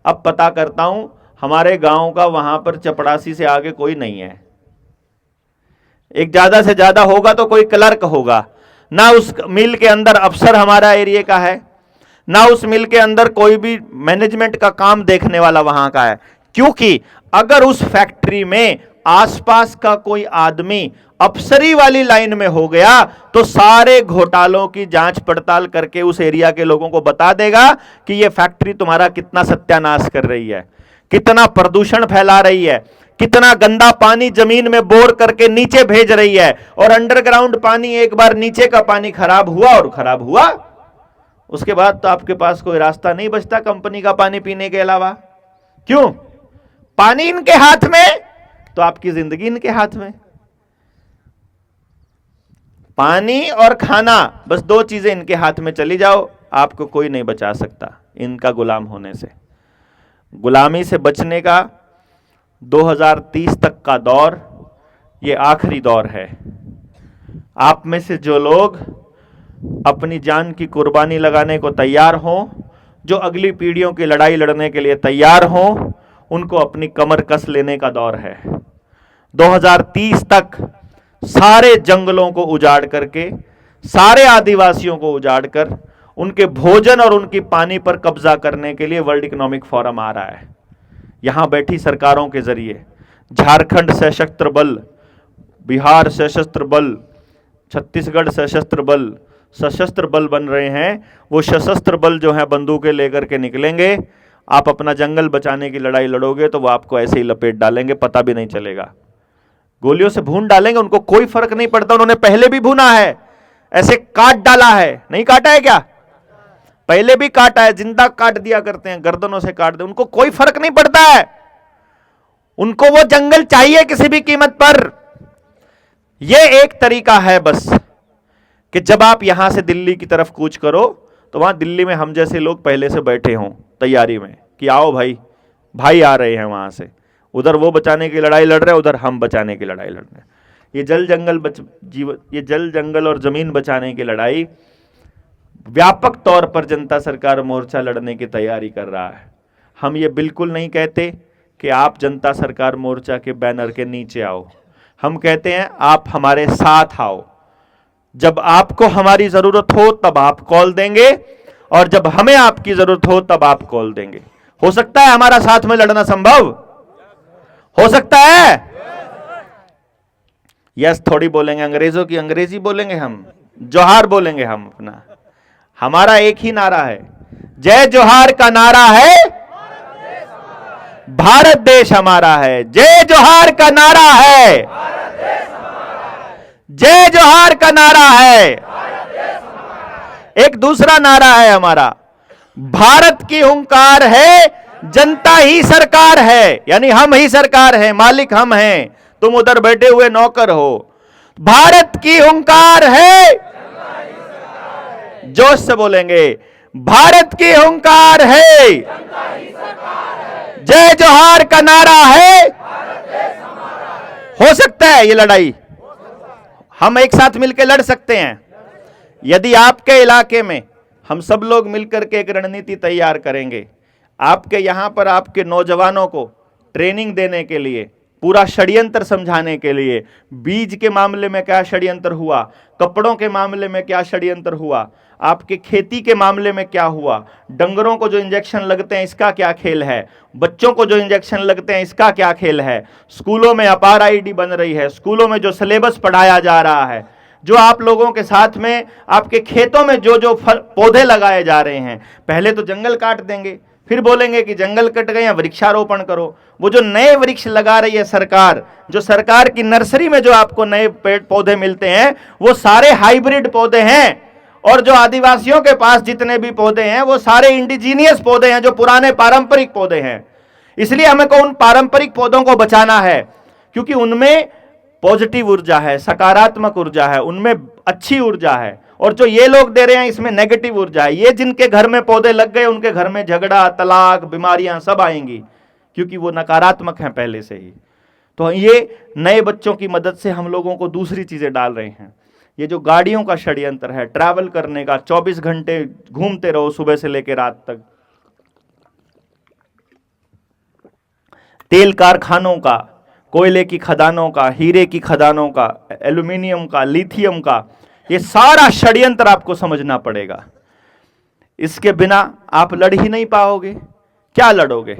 अब पता करता हूं, हमारे गांव का वहां पर चपड़ासी से आगे कोई नहीं है। एक ज्यादा से ज्यादा होगा तो कोई क्लर्क होगा, ना उस मिल के अंदर अफसर हमारा एरिया का है, ना उस मिल के अंदर कोई भी मैनेजमेंट का काम देखने वाला वहां का है। क्योंकि अगर उस फैक्ट्री में आसपास का कोई आदमी अफसरी वाली लाइन में हो गया तो सारे घोटालों की जांच पड़ताल करके उस एरिया के लोगों को बता देगा कि यह फैक्ट्री तुम्हारा कितना सत्यानाश कर रही है, कितना प्रदूषण फैला रही है, कितना गंदा पानी जमीन में बोर करके नीचे भेज रही है। और अंडरग्राउंड पानी, एक बार नीचे का पानी खराब हुआ और खराब हुआ, उसके बाद तो आपके पास कोई रास्ता नहीं बचता कंपनी का पानी पीने के अलावा। क्यों? पानी इनके हाथ में तो आपकी जिंदगी इनके हाथ में। पानी और खाना, बस दो चीजें इनके हाथ में चली जाओ, आपको कोई नहीं बचा सकता इनका गुलाम होने से। गुलामी से बचने का 2030 तक का दौर ये आखिरी दौर है। आप में से जो लोग अपनी जान की कुर्बानी लगाने को तैयार हों, जो अगली पीढ़ियों की लड़ाई लड़ने के लिए तैयार हों, उनको अपनी कमर कस लेने का दौर है। 2030 तक सारे जंगलों को उजाड़ करके, सारे आदिवासियों को उजाड़ कर, उनके भोजन और उनकी पानी पर कब्जा करने के लिए वर्ल्ड इकोनॉमिक फोरम आ रहा है। यहां बैठी सरकारों के जरिए झारखंड सशस्त्र बल, बिहार सशस्त्र बल, छत्तीसगढ़ सशस्त्र बल बन रहे हैं। वो सशस्त्र बल जो है बंदूकें लेकर के निकलेंगे। आप अपना जंगल बचाने की लड़ाई लड़ोगे तो वो आपको ऐसे ही लपेट डालेंगे, पता भी नहीं चलेगा, गोलियों से भून डालेंगे। उनको कोई फर्क नहीं पड़ता, उन्होंने पहले भी भूना है, ऐसे काट डाला है। नहीं काटा है क्या? पहले भी काटा है, जिंदा काट दिया करते हैं, गर्दनों से काट दे, उनको कोई फर्क नहीं पड़ता है। उनको वो जंगल चाहिए किसी भी कीमत पर। यह एक तरीका है बस कि जब आप यहां से दिल्ली की तरफ कूच करो तो वहां दिल्ली में हम जैसे लोग पहले से बैठे हों तैयारी में कि आओ भाई, भाई आ रहे हैं वहां से, उधर वो बचाने की लड़ाई लड़ रहे हैं, उधर हम बचाने की लड़ाई लड़ रहे हैं। ये जल जंगल और जमीन बचाने की लड़ाई व्यापक तौर पर जनता सरकार मोर्चा लड़ने की तैयारी कर रहा है। हम ये बिल्कुल नहीं कहते कि आप जनता सरकार मोर्चा के बैनर के नीचे आओ, हम कहते हैं आप हमारे साथ आओ। जब आपको हमारी जरूरत हो तब आप कॉल देंगे, और जब हमें आपकी जरूरत हो तब आप कॉल देंगे। हो सकता है हमारा साथ में लड़ना संभव हो सकता है। यस थोड़ी बोलेंगे, अंग्रेजों की अंग्रेजी बोलेंगे, हम जोहार बोलेंगे। हम अपना, हमारा एक ही नारा है, जय जोहार का नारा है, भारत देश हमारा है। जय जोहार का नारा है, जय जोहार का नारा है। एक दूसरा नारा है हमारा, भारत की हुंकार है, जनता ही सरकार है। यानी हम ही सरकार है, मालिक हम हैं, तुम उधर बैठे हुए नौकर हो। भारत की हुंकार है, जोश से बोलेंगे, भारत की हुंकार है, जय जोहार का नारा है। हो सकता है ये लड़ाई हम एक साथ मिलकर लड़ सकते हैं, यदि आपके इलाके में हम सब लोग मिलकर के एक रणनीति तैयार करेंगे। आपके यहां पर आपके नौजवानों को ट्रेनिंग देने के लिए, पूरा षड्यंत्र समझाने के लिए, बीज के मामले में क्या षड्यंत्र हुआ, कपड़ों के मामले में क्या षड्यंत्र हुआ, आपके खेती के मामले में क्या हुआ, डंगरों को जो इंजेक्शन लगते हैं इसका क्या खेल है, बच्चों को जो इंजेक्शन लगते हैं इसका क्या खेल है, स्कूलों में अपार आईडी बन रही है, स्कूलों में जो सिलेबस पढ़ाया जा रहा है, जो आप लोगों के साथ में आपके खेतों में जो जो पौधे लगाए जा रहे हैं। पहले तो जंगल काट देंगे, फिर बोलेंगे कि जंगल कट गए, वृक्षारोपण करो। वो जो नए वृक्ष लगा रही है सरकार, जो सरकार की नर्सरी में जो आपको नए पेड़ पौधे मिलते हैं, वो सारे हाइब्रिड पौधे हैं। और जो आदिवासियों के पास जितने भी पौधे हैं वो सारे इंडिजीनियस पौधे हैं, जो पुराने पारंपरिक पौधे हैं। इसलिए हमें को उन पारंपरिक पौधों को बचाना है, क्योंकि उनमें पॉजिटिव ऊर्जा है, सकारात्मक ऊर्जा है, उनमें अच्छी ऊर्जा है। और जो ये लोग दे रहे हैं इसमें नेगेटिव ऊर्जा है। ये जिनके घर में पौधे लग गए उनके घर में झगड़ा, तलाक, बीमारियां सब आएंगी, क्योंकि वो नकारात्मक हैं पहले से ही। तो ये नए बच्चों की मदद से हम लोगों को दूसरी चीजें डाल रहे हैं। ये जो गाड़ियों का षड्यंत्र है, ट्रैवल करने का, 24 घंटे घूमते रहो सुबह से लेकर रात तक, तेल कारखानों का, कोयले की खदानों का, हीरे की खदानों का, एल्यूमिनियम का, लिथियम का, ये सारा षड्यंत्र आपको समझना पड़ेगा। इसके बिना आप लड़ ही नहीं पाओगे। क्या लड़ोगे?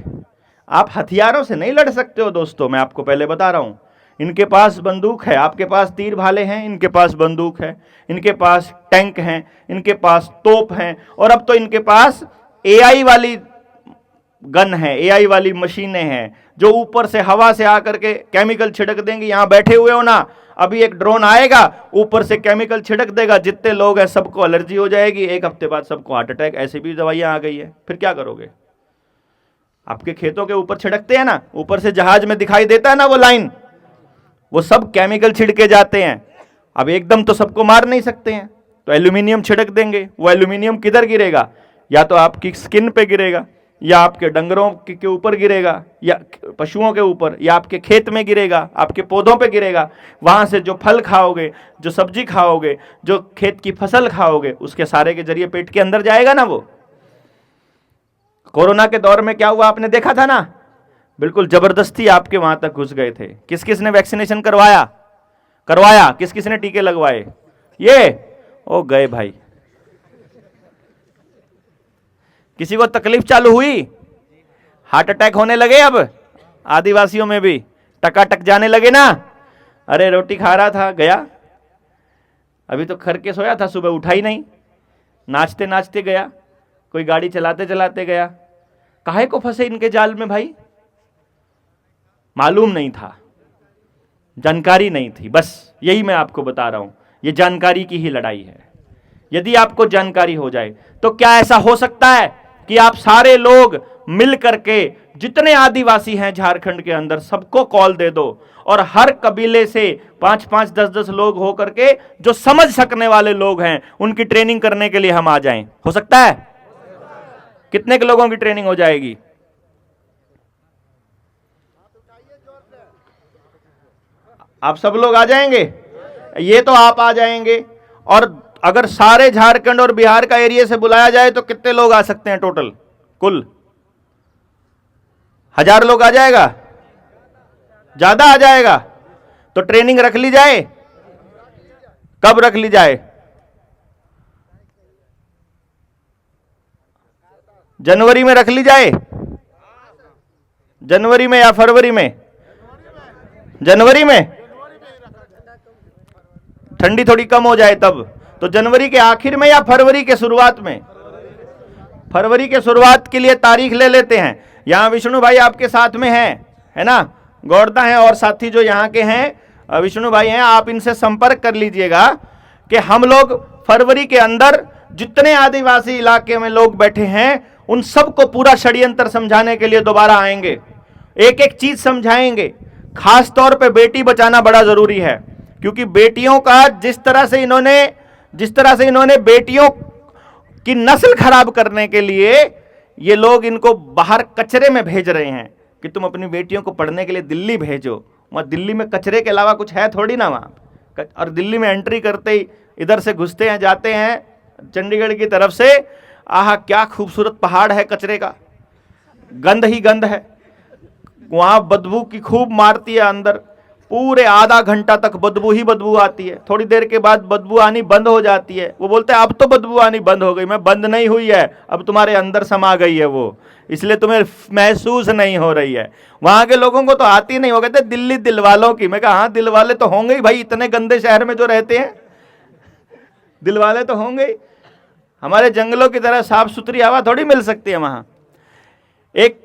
आप हथियारों से नहीं लड़ सकते हो दोस्तों, मैं आपको पहले बता रहा हूं। इनके पास बंदूक है, आपके पास तीर भाले हैं, इनके पास बंदूक है, इनके पास टैंक हैं, इनके पास तोप हैं, और अब तो इनके पास एआई वाली गन है, एआई वाली मशीनें हैं, जो ऊपर से हवा से आकर के केमिकल छिड़क देंगे। यहां बैठे हुए हो ना, अभी एक ड्रोन आएगा, ऊपर से केमिकल छिड़क देगा, जितने लोग हैं सबको एलर्जी हो जाएगी, एक हफ्ते बाद सबको हार्ट अटैक। ऐसी भी दवाइयां आ गई है। फिर क्या करोगे? आपके खेतों के ऊपर छिड़कते हैं ना, ऊपर से जहाज में दिखाई देता है ना वो लाइन, वो सब केमिकल छिड़के जाते हैं। अब एकदम तो सबको मार नहीं सकते हैं, तो एल्यूमिनियम छिड़क देंगे। वो एल्यूमिनियम किधर गिरेगा? या तो आपकी स्किन पे गिरेगा, या आपके डंगरों के ऊपर गिरेगा, या पशुओं के ऊपर, या आपके खेत में गिरेगा, आपके पौधों पे गिरेगा। वहां से जो फल खाओगे, जो सब्जी खाओगे, जो खेत की फसल खाओगे, उसके सारे के जरिए पेट के अंदर जाएगा ना वो। कोरोना के दौर में क्या हुआ आपने देखा था ना, बिल्कुल जबरदस्ती आपके वहां तक घुस गए थे। किस किस ने वैक्सीनेशन करवाया, किस किस ने टीके लगवाए? ओ गए भाई। किसी को तकलीफ चालू हुई? हार्ट अटैक होने लगे अब आदिवासियों में भी, टकाटक जाने लगे ना। अरे रोटी खा रहा था, गया, अभी तो खर के सोया था, सुबह उठा ही नहीं, नाचते नाचते गया, कोई गाड़ी चलाते चलाते गया। काहे को फंसे इनके जाल में भाई? मालूम नहीं था, जानकारी नहीं थी। बस यही मैं आपको बता रहा हूं, ये जानकारी की ही लड़ाई है। यदि आपको जानकारी हो जाए तो क्या ऐसा हो सकता है कि आप सारे लोग मिल करके, जितने आदिवासी हैं झारखंड के अंदर, सबको कॉल दे दो, और हर कबीले से 5-5, 10-10 लोग हो करके, जो समझ सकने वाले लोग हैं, उनकी ट्रेनिंग करने के लिए हम आ जाएं? हो सकता है? कितने के लोगों की ट्रेनिंग हो जाएगी? आप सब लोग आ जाएंगे? ये तो आप आ जाएंगे। और अगर सारे झारखंड और बिहार का एरिया से बुलाया जाए तो कितने लोग आ सकते हैं टोटल? कुल 1000 लोग आ जाएगा? ज्यादा आ जाएगा? तो ट्रेनिंग रख ली जाए। कब रख ली जाए? जनवरी में रख ली जाए? जनवरी में या फरवरी में? जनवरी में। ठंडी थोड़ी कम हो जाए तब। तो जनवरी के आखिर में या फरवरी के शुरुआत में? फरवरी के शुरुआत के लिए तारीख ले लेते हैं। यहां विष्णु भाई आपके साथ में है ना, गौरता है, और साथी जो यहाँ के हैं विष्णु भाई हैं, आप इनसे संपर्क कर लीजिएगा कि हम लोग फरवरी के अंदर जितने आदिवासी इलाके में लोग बैठे हैं उन सबको पूरा षड्यंत्र समझाने के लिए दोबारा आएंगे, एक एक चीज समझाएंगे। खास तौर पे बेटी बचाना बड़ा जरूरी है, क्योंकि बेटियों का जिस तरह से इन्होंने बेटियों की नस्ल खराब करने के लिए ये लोग इनको बाहर कचरे में भेज रहे हैं कि तुम अपनी बेटियों को पढ़ने के लिए दिल्ली भेजो। वहां दिल्ली में कचरे के अलावा कुछ है थोड़ी ना वहां। और दिल्ली में एंट्री करते ही इधर से घुसते हैं, जाते हैं चंडीगढ़ की तरफ से, आहा क्या खूबसूरत पहाड़ है, कचरे का गंध ही गंध है। वहां बदबू की खूब मारती है अंदर, पूरे आधा घंटा तक बदबू ही बदबू आती है। थोड़ी देर के बाद बदबू आनी बंद हो जाती है। वो बोलते हैं अब तो बदबू आनी बंद हो गई। मैं बंद नहीं हुई है, अब तुम्हारे अंदर समा गई है वो, इसलिए तुम्हें महसूस नहीं हो रही है। वहां के लोगों को तो आती नहीं। हो कहते दिल्ली दिल वालों की। मैं कहा हाँ दिल वाले तो होंगे ही भाई, इतने गंदे शहर में जो रहते हैं दिल वाले तो होंगे ही। हमारे जंगलों की तरह साफ सुथरी हवा थोड़ी मिल सकती है वहां। एक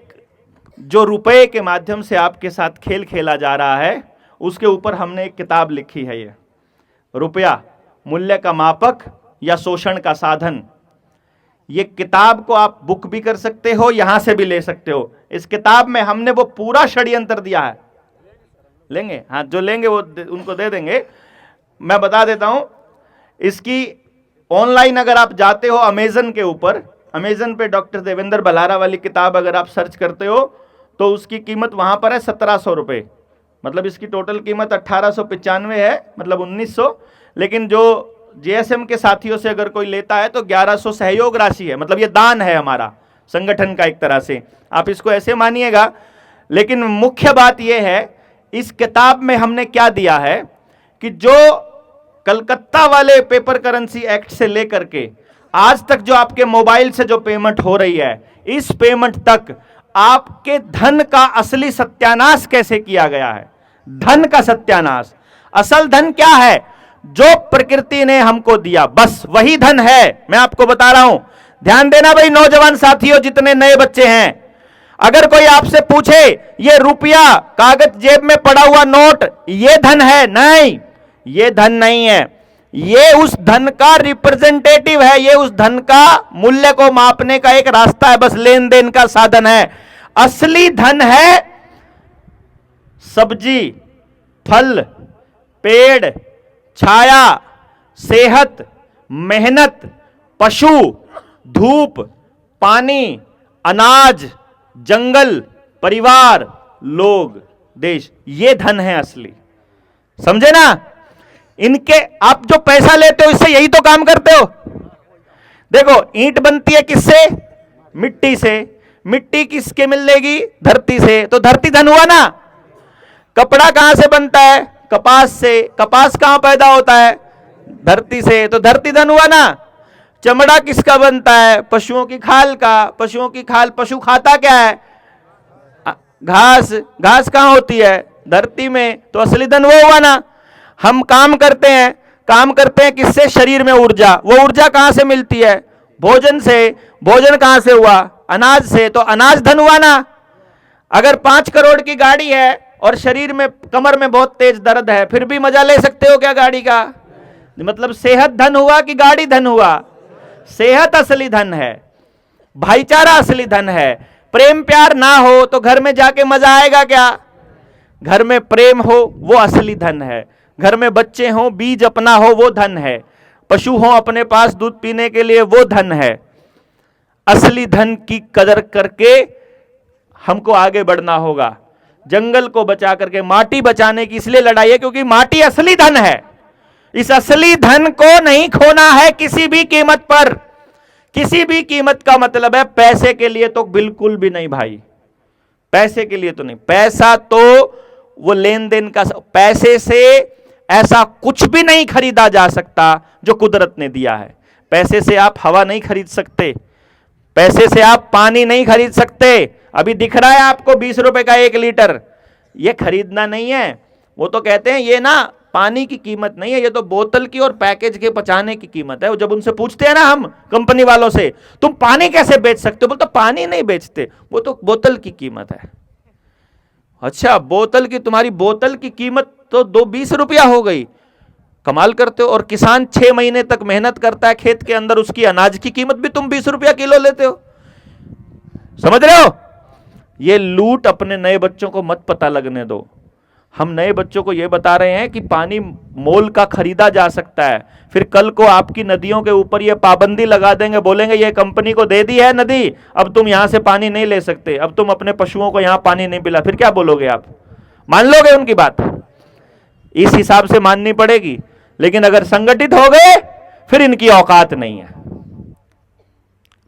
जो रुपए के माध्यम से आपके साथ खेल खेला जा रहा है, उसके ऊपर हमने एक किताब लिखी है। ये रुपया मूल्य का मापक या शोषण का साधन। ये किताब को आप बुक भी कर सकते हो, यहां से भी ले सकते हो। इस किताब में हमने वो पूरा षड्यंत्र दिया है। लेंगे? हाँ, जो लेंगे वो उनको दे देंगे। मैं बता देता हूं, इसकी ऑनलाइन अगर आप जाते हो अमेजन के ऊपर, अमेजन पे डॉक्टर देवेंद्र बल्हारा वाली किताब अगर आप सर्च करते हो तो उसकी कीमत वहां पर है 1700 रुपये। मतलब इसकी टोटल कीमत 1895 है, मतलब 1900। लेकिन जो जेएसएम के साथियों से अगर कोई लेता है तो 1100 सहयोग राशि है। मतलब ये दान है हमारा संगठन का एक तरह से, आप इसको ऐसे मानिएगा। लेकिन मुख्य बात यह है, इस किताब में हमने क्या दिया है कि जो कलकत्ता वाले पेपर करेंसी एक्ट से लेकर के आज तक जो आपके मोबाइल से जो पेमेंट हो रही है, इस पेमेंट तक आपके धन का असली सत्यानाश कैसे किया गया है। धन का सत्यानाश, असल धन क्या है? जो प्रकृति ने हमको दिया, बस वही धन है। मैं आपको बता रहा हूं, ध्यान देना भाई नौजवान साथियों, जितने नए बच्चे हैं। अगर कोई आपसे पूछे ये रुपया, कागज जेब में पड़ा हुआ नोट, ये धन है? नहीं, ये धन नहीं है। ये उस धन का रिप्रेजेंटेटिव है, ये उस धन का मूल्य को मापने का एक रास्ता है, बस लेन देन का साधन है। असली धन है सब्जी, फल, पेड़, छाया, सेहत, मेहनत, पशु, धूप, पानी, अनाज, जंगल, परिवार, लोग, देश। ये धन है असली। समझे ना? इनके आप जो पैसा लेते हो इससे यही तो काम करते हो। देखो, ईंट बनती है किससे? मिट्टी से। मिट्टी किसके मिलेगी? धरती से। तो धरती धन हुआ ना। कपड़ा कहां से बनता है? कपास से। कपास कहां पैदा होता है? धरती से। तो धरती धन हुआ ना। चमड़ा किसका बनता है? पशुओं की खाल का। पशुओं की खाल, पशु खाता क्या है? घास। घास कहां होती है? धरती में। तो असली धन वो हुआ ना। हम काम करते हैं किससे? शरीर में ऊर्जा। वो ऊर्जा कहां से मिलती है? भोजन से। भोजन कहां से हुआ? अनाज से। तो अनाज धन हुआ ना। अगर 5 करोड़ की गाड़ी है और शरीर में, कमर में बहुत तेज दर्द है, फिर भी मजा ले सकते हो क्या गाड़ी का? मतलब सेहत धन हुआ कि गाड़ी धन हुआ? सेहत असली धन है। भाईचारा असली धन है। प्रेम प्यार ना हो तो घर में जाके मजा आएगा क्या? घर में प्रेम हो वो असली धन है। घर में बच्चे हो, बीज अपना हो, वो धन है। पशु हो अपने पास दूध पीने के लिए, वो धन है। असली धन की कदर करके हमको आगे बढ़ना होगा। जंगल को बचा करके, माटी बचाने की इसलिए लड़ाई है क्योंकि माटी असली धन है। इस असली धन को नहीं खोना है किसी भी कीमत पर। किसी भी कीमत का मतलब है पैसे के लिए तो बिल्कुल भी नहीं भाई। पैसे के लिए तो नहीं। पैसा तो वो लेन देन का, पैसे से ऐसा कुछ भी नहीं खरीदा जा सकता जो कुदरत ने दिया है। पैसे से आप हवा नहीं खरीद सकते, पैसे से आप पानी नहीं खरीद सकते। अभी दिख रहा है आपको 20 रुपए का 1 लीटर, ये खरीदना नहीं है। वो तो कहते हैं ये ना पानी की कीमत नहीं है, ये तो बोतल की और पैकेज के पचाने की कीमत है। जब उनसे पूछते हैं ना हम कंपनी वालों से, तुम पानी कैसे बेच सकते हो, बोलते पानी नहीं बेचते, वो तो बोतल की कीमत है। अच्छा, बोतल की, तुम्हारी बोतल की कीमत तो 20 रुपया हो गई, कमाल करते हो। और किसान 6 महीने तक मेहनत करता है खेत के अंदर, उसकी अनाज की कीमत भी तुम 20 रुपया किलो लेते हो। समझ रहे हो? ये लूट अपने नए बच्चों को मत पता लगने दो। हम नए बच्चों को यह बता रहे हैं कि पानी मोल का खरीदा जा सकता है। फिर कल को आपकी नदियों के ऊपर ये पाबंदी लगा देंगे, बोलेंगे ये कंपनी को दे दी है नदी, अब तुम यहां से पानी नहीं ले सकते, अब तुम अपने पशुओं को यहां पानी नहीं पिला। फिर क्या बोलोगे आप? मान लोगे उनकी बात? इस हिसाब से माननी पड़ेगी। लेकिन अगर संगठित हो गए फिर इनकी औकात नहीं है।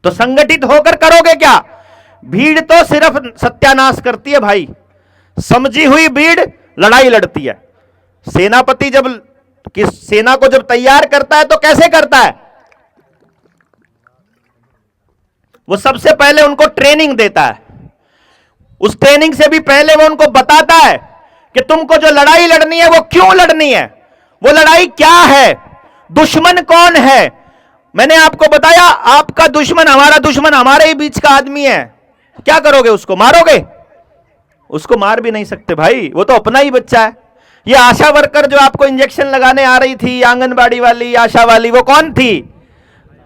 तो संगठित होकर करोगे क्या? भीड़ तो सिर्फ सत्यानाश करती है भाई। समझी हुई भीड़ लड़ाई लड़ती है। सेनापति जब किस सेना को जब तैयार करता है तो कैसे करता है? वो सबसे पहले उनको ट्रेनिंग देता है। उस ट्रेनिंग से भी पहले वो उनको बताता है कि तुमको जो लड़ाई लड़नी है वो क्यों लड़नी है, वो लड़ाई क्या है, दुश्मन कौन है। मैंने आपको बताया, आपका दुश्मन, हमारा दुश्मन हमारे ही बीच का आदमी है। क्या करोगे? उसको मारोगे? उसको मार भी नहीं सकते भाई, वो तो अपना ही बच्चा है। ये आशा वर्कर जो आपको इंजेक्शन लगाने आ रही थी, आंगनबाड़ी वाली, आशा वाली, वो कौन थी?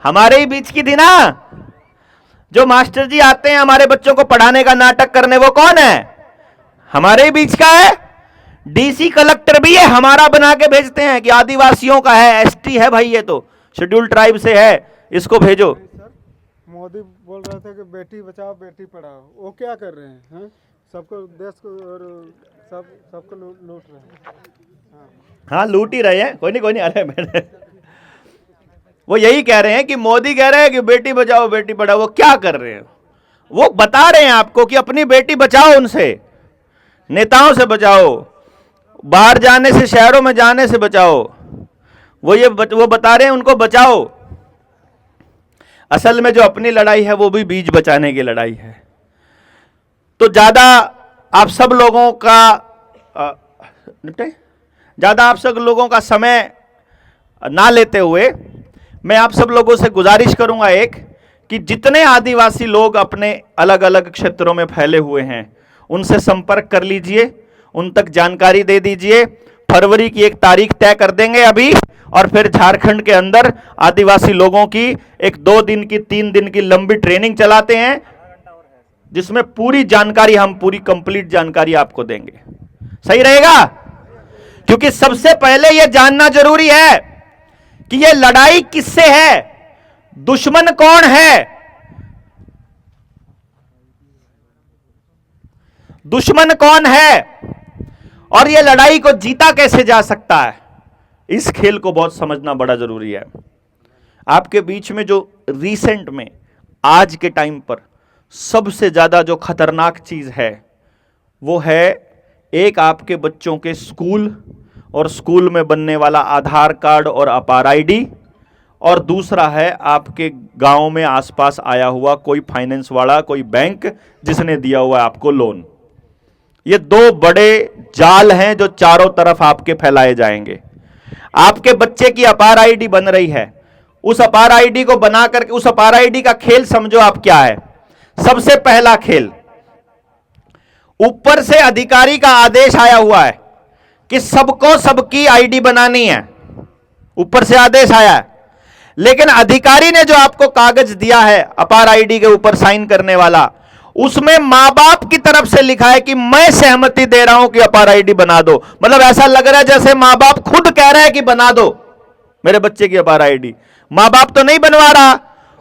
हमारे ही बीच की थी ना। जो मास्टर जी आते हैं हमारे बच्चों को पढ़ाने का नाटक करने, वो कौन है? हमारे ही बीच का है। डीसी कलेक्टर भी है हमारा बना के भेजते हैं कि आदिवासियों का है, एसटी है भाई, ये तो शेड्यूल ट्राइब से है, इसको भेजो। सर मोदी बोल रहे थे कि बेटी बचाओ बेटी पढ़ाओ, वो क्या कर रहे हैं? सबको देश को और सबको लूट रहे हैं। हाँ लूट ही रहे हैं, कोई नहीं अरे मैंने वो यही कह रहे हैं कि मोदी कह रहे हैं कि बेटी बचाओ बेटी पढ़ाओ। वो क्या कर रहे हैं? वो बता रहे हैं आपको कि अपनी बेटी बचाओ, उनसे, नेताओं से बचाओ, बाहर जाने से, शहरों में जाने से बचाओ। वो बता रहे हैं उनको बचाओ। असल में जो अपनी लड़ाई है वो भी बीज बचाने की लड़ाई है। तो ज्यादा आप सब लोगों का समय ना लेते हुए मैं आप सब लोगों से गुजारिश करूंगा एक, कि जितने आदिवासी लोग अपने अलग अलग क्षेत्रों में फैले हुए हैं उनसे संपर्क कर लीजिए, उन तक जानकारी दे दीजिए। फरवरी की एक तारीख तय कर देंगे अभी, और फिर झारखंड के अंदर आदिवासी लोगों की एक 2 दिन की 3 दिन की लंबी ट्रेनिंग चलाते हैं, जिसमें पूरी जानकारी, हम पूरी कंप्लीट जानकारी आपको देंगे। सही रहेगा? क्योंकि सबसे पहले यह जानना जरूरी है कि यह लड़ाई किससे है, दुश्मन कौन है, दुश्मन कौन है, और यह लड़ाई को जीता कैसे जा सकता है। इस खेल को बहुत समझना बड़ा जरूरी है। आपके बीच में जो रिसेंट में आज के टाइम पर सबसे ज्यादा जो खतरनाक चीज है वो है, एक आपके बच्चों के स्कूल और स्कूल में बनने वाला आधार कार्ड और अपार आईडी, और दूसरा है आपके गांव में आसपास आया हुआ कोई फाइनेंस वाला, कोई बैंक जिसने दिया हुआ है आपको लोन। ये 2 बड़े जाल हैं जो चारों तरफ आपके फैलाए जाएंगे। आपके बच्चे की अपार आईडी बन रही है, उस अपार आईडी को बना करके, उस अपार आईडी का खेल समझो आप क्या है। सबसे पहला खेल, ऊपर से अधिकारी का आदेश आया हुआ है कि सबको सबकी आईडी बनानी है, ऊपर से आदेश आया है, लेकिन अधिकारी ने जो आपको कागज दिया है अपार आईडी के ऊपर साइन करने वाला, उसमें मां बाप की तरफ से लिखा है कि मैं सहमति दे रहा हूं कि अपार आईडी बना दो। मतलब ऐसा लग रहा है जैसे मां बाप खुद कह रहे हैं कि बना दो मेरे बच्चे की अपार आईडी। मां बाप तो नहीं बनवा रहा,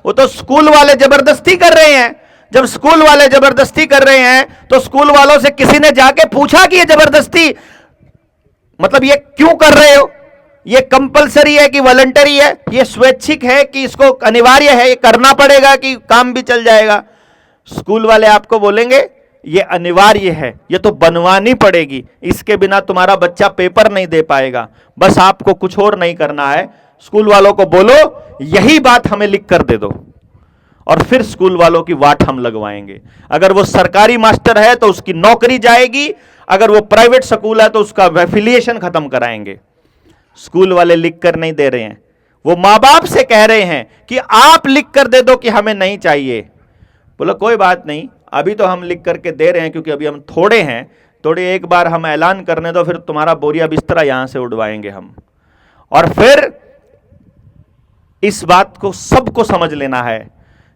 वो तो स्कूल वाले जबरदस्ती कर रहे हैं। जब स्कूल वाले जबरदस्ती कर रहे हैं तो स्कूल वालों से किसी ने जाके पूछा कि ये जबरदस्ती, मतलब ये क्यों कर रहे हो, ये कंपलसरी है कि वॉलंटरी है, ये स्वैच्छिक है कि इसको अनिवार्य है, ये करना पड़ेगा कि काम भी चल जाएगा। स्कूल वाले आपको बोलेंगे ये अनिवार्य है, ये तो बनवानी पड़ेगी, इसके बिना तुम्हारा बच्चा पेपर नहीं दे पाएगा। बस आपको कुछ और नहीं करना है, स्कूल वालों को बोलो यही बात हमें लिख कर दे दो, और फिर स्कूल वालों की वाट हम लगवाएंगे। अगर वो सरकारी मास्टर है तो उसकी नौकरी जाएगी, अगर वो प्राइवेट स्कूल है तो उसका एफिलिएशन खत्म कराएंगे। स्कूल वाले लिख कर नहीं दे रहे हैं, वो मां बाप से कह रहे हैं कि आप लिख कर दे दो कि हमें नहीं चाहिए। बोलो कोई बात नहीं, अभी तो हम लिख करके दे रहे हैं क्योंकि अभी हम थोड़े हैं, थोड़ी एक बार हम ऐलान करने दो, फिर तुम्हारा बोरिया बिस्तरा यहां से उड़वाएंगे हम। और फिर इस बात को सबको समझ लेना है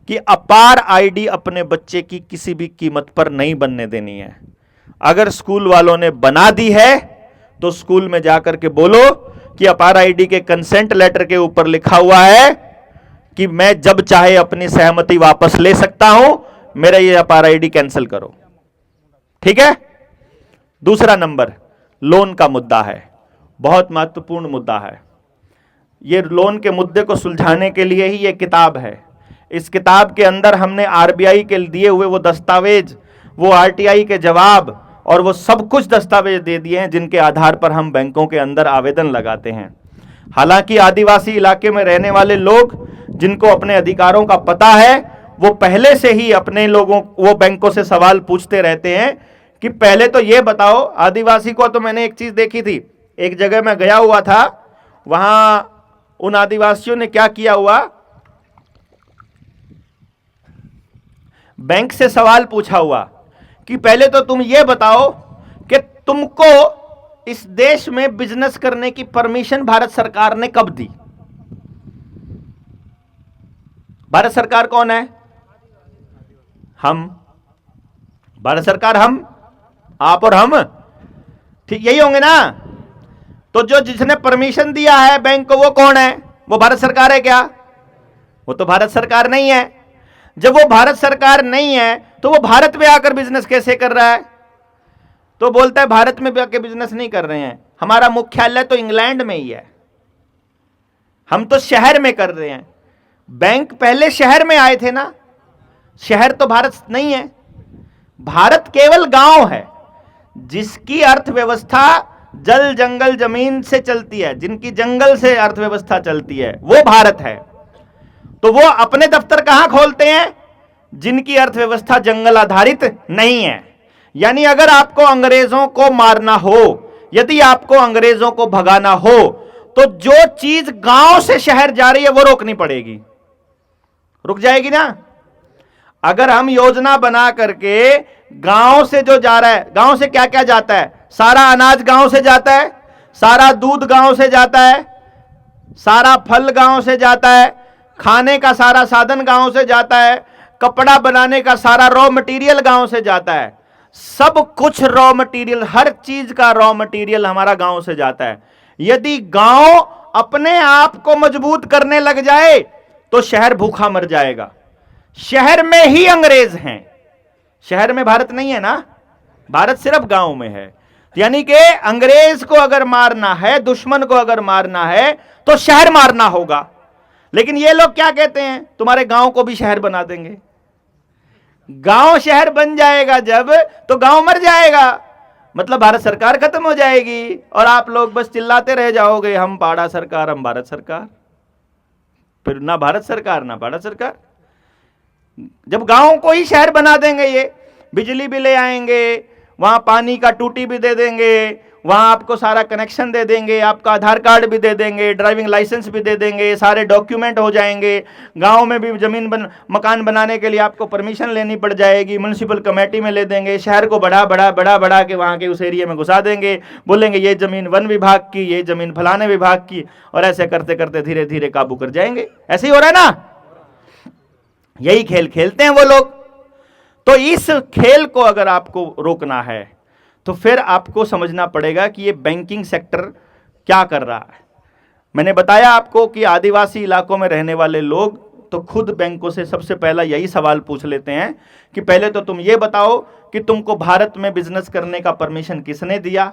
कि अपार आईडी अपने बच्चे की किसी भी कीमत पर नहीं बनने देनी है। अगर स्कूल वालों ने बना दी है तो स्कूल में जाकर के बोलो कि अपार आईडी के कंसेंट लेटर के ऊपर लिखा हुआ है कि मैं जब चाहे अपनी सहमति वापस ले सकता हूं, मेरा ये अपार आईडी कैंसिल करो। ठीक है? दूसरा नंबर, लोन का मुद्दा है, बहुत महत्वपूर्ण मुद्दा है। ये लोन के मुद्दे को सुलझाने के लिए ही ये किताब है। इस किताब के अंदर हमने आरबीआई के दिए हुए वो दस्तावेज, वो आरटीआई के जवाब और वो सब कुछ दस्तावेज दे दिए हैं जिनके आधार पर हम बैंकों के अंदर आवेदन लगाते हैं। हालांकि आदिवासी इलाके में रहने वाले लोग जिनको अपने अधिकारों का पता है, वो पहले से ही अपने लोगों, वो बैंकों से सवाल पूछते रहते हैं कि पहले तो ये बताओ। आदिवासी को तो मैंने एक चीज देखी थी, एक जगह मैं गया हुआ था, वहां उन आदिवासियों ने क्या किया हुआ, बैंक से सवाल पूछा हुआ कि पहले तो तुम ये बताओ कि तुमको इस देश में बिजनेस करने की परमिशन भारत सरकार ने कब दी? भारत सरकार कौन है? हम। भारत सरकार हम, आप और हम, ठीक यही होंगे ना? तो जो जिसने परमिशन दिया है बैंक को वो कौन है? वो भारत सरकार है क्या? वो तो भारत सरकार नहीं है। जब वो भारत सरकार नहीं है तो वो भारत में आकर बिजनेस कैसे कर रहा है? तो बोलता है भारत में भी आकर बिजनेस नहीं कर रहे हैं, हमारा मुख्यालय तो इंग्लैंड में ही है, हम तो शहर में कर रहे हैं। बैंक पहले शहर में आए थे ना, शहर तो भारत नहीं है। भारत केवल गांव है जिसकी अर्थव्यवस्था जल जंगल जमीन से चलती है, जिनकी जंगल से अर्थव्यवस्था चलती है, वो भारत है। तो वो अपने दफ्तर कहां खोलते हैं? जिनकी अर्थव्यवस्था जंगल आधारित नहीं है। यानी अगर आपको अंग्रेजों को मारना हो, यदि आपको अंग्रेजों को भगाना हो, तो जो चीज गांव से शहर जा रही है वो रोकनी पड़ेगी। रुक जाएगी ना? अगर हम योजना बना करके गांव से जो जा रहा है, गांव से क्या क्या जाता है? सारा अनाज गांव से जाता है, सारा दूध गांव से जाता है, सारा फल गांव से जाता है, खाने का सारा साधन गांव से जाता है, कपड़ा बनाने का सारा रॉ मटेरियल गांव से जाता है। सब कुछ रॉ मटेरियल, हर चीज का रॉ मटेरियल हमारा गांव से जाता है। यदि गांव अपने आप को मजबूत करने लग जाए तो शहर भूखा मर जाएगा। शहर में ही अंग्रेज हैं, शहर में भारत नहीं है ना, भारत सिर्फ गांव में है। यानी कि अंग्रेज को अगर मारना है, दुश्मन को अगर मारना है तो शहर मारना होगा। लेकिन ये लोग क्या कहते हैं? तुम्हारे गांव को भी शहर बना देंगे। गांव शहर बन जाएगा जब, तो गांव मर जाएगा, मतलब भारत सरकार खत्म हो जाएगी और आप लोग बस चिल्लाते रह जाओगे, हम पाड़ा सरकार, हम भारत सरकार। फिर ना भारत सरकार ना पाड़ा सरकार। जब गांव को ही शहर बना देंगे, ये बिजली भी ले आएंगे, वहां पानी का टूटी भी दे देंगे, वहां आपको सारा कनेक्शन दे देंगे, आपका आधार कार्ड भी दे देंगे, ड्राइविंग लाइसेंस भी दे देंगे, सारे डॉक्यूमेंट हो जाएंगे। गांव में भी मकान बनाने के लिए आपको परमिशन लेनी पड़ जाएगी, म्युनिसिपल कमेटी में ले देंगे। शहर को बढ़ा के वहां के उस एरिया में घुसा देंगे, बोलेंगे ये जमीन वन विभाग की, ये जमीन फलाने विभाग की, और ऐसे करते करते धीरे धीरे काबू कर जाएंगे। ऐसे ही हो रहा है ना? यही खेल खेलते हैं वो लोग। तो इस खेल को अगर आपको रोकना है तो फिर आपको समझना पड़ेगा कि ये बैंकिंग सेक्टर क्या कर रहा है। मैंने बताया आपको कि आदिवासी इलाकों में रहने वाले लोग तो खुद बैंकों से सबसे पहला यही सवाल पूछ लेते हैं कि पहले तो तुम ये बताओ कि तुमको भारत में बिजनेस करने का परमिशन किसने दिया।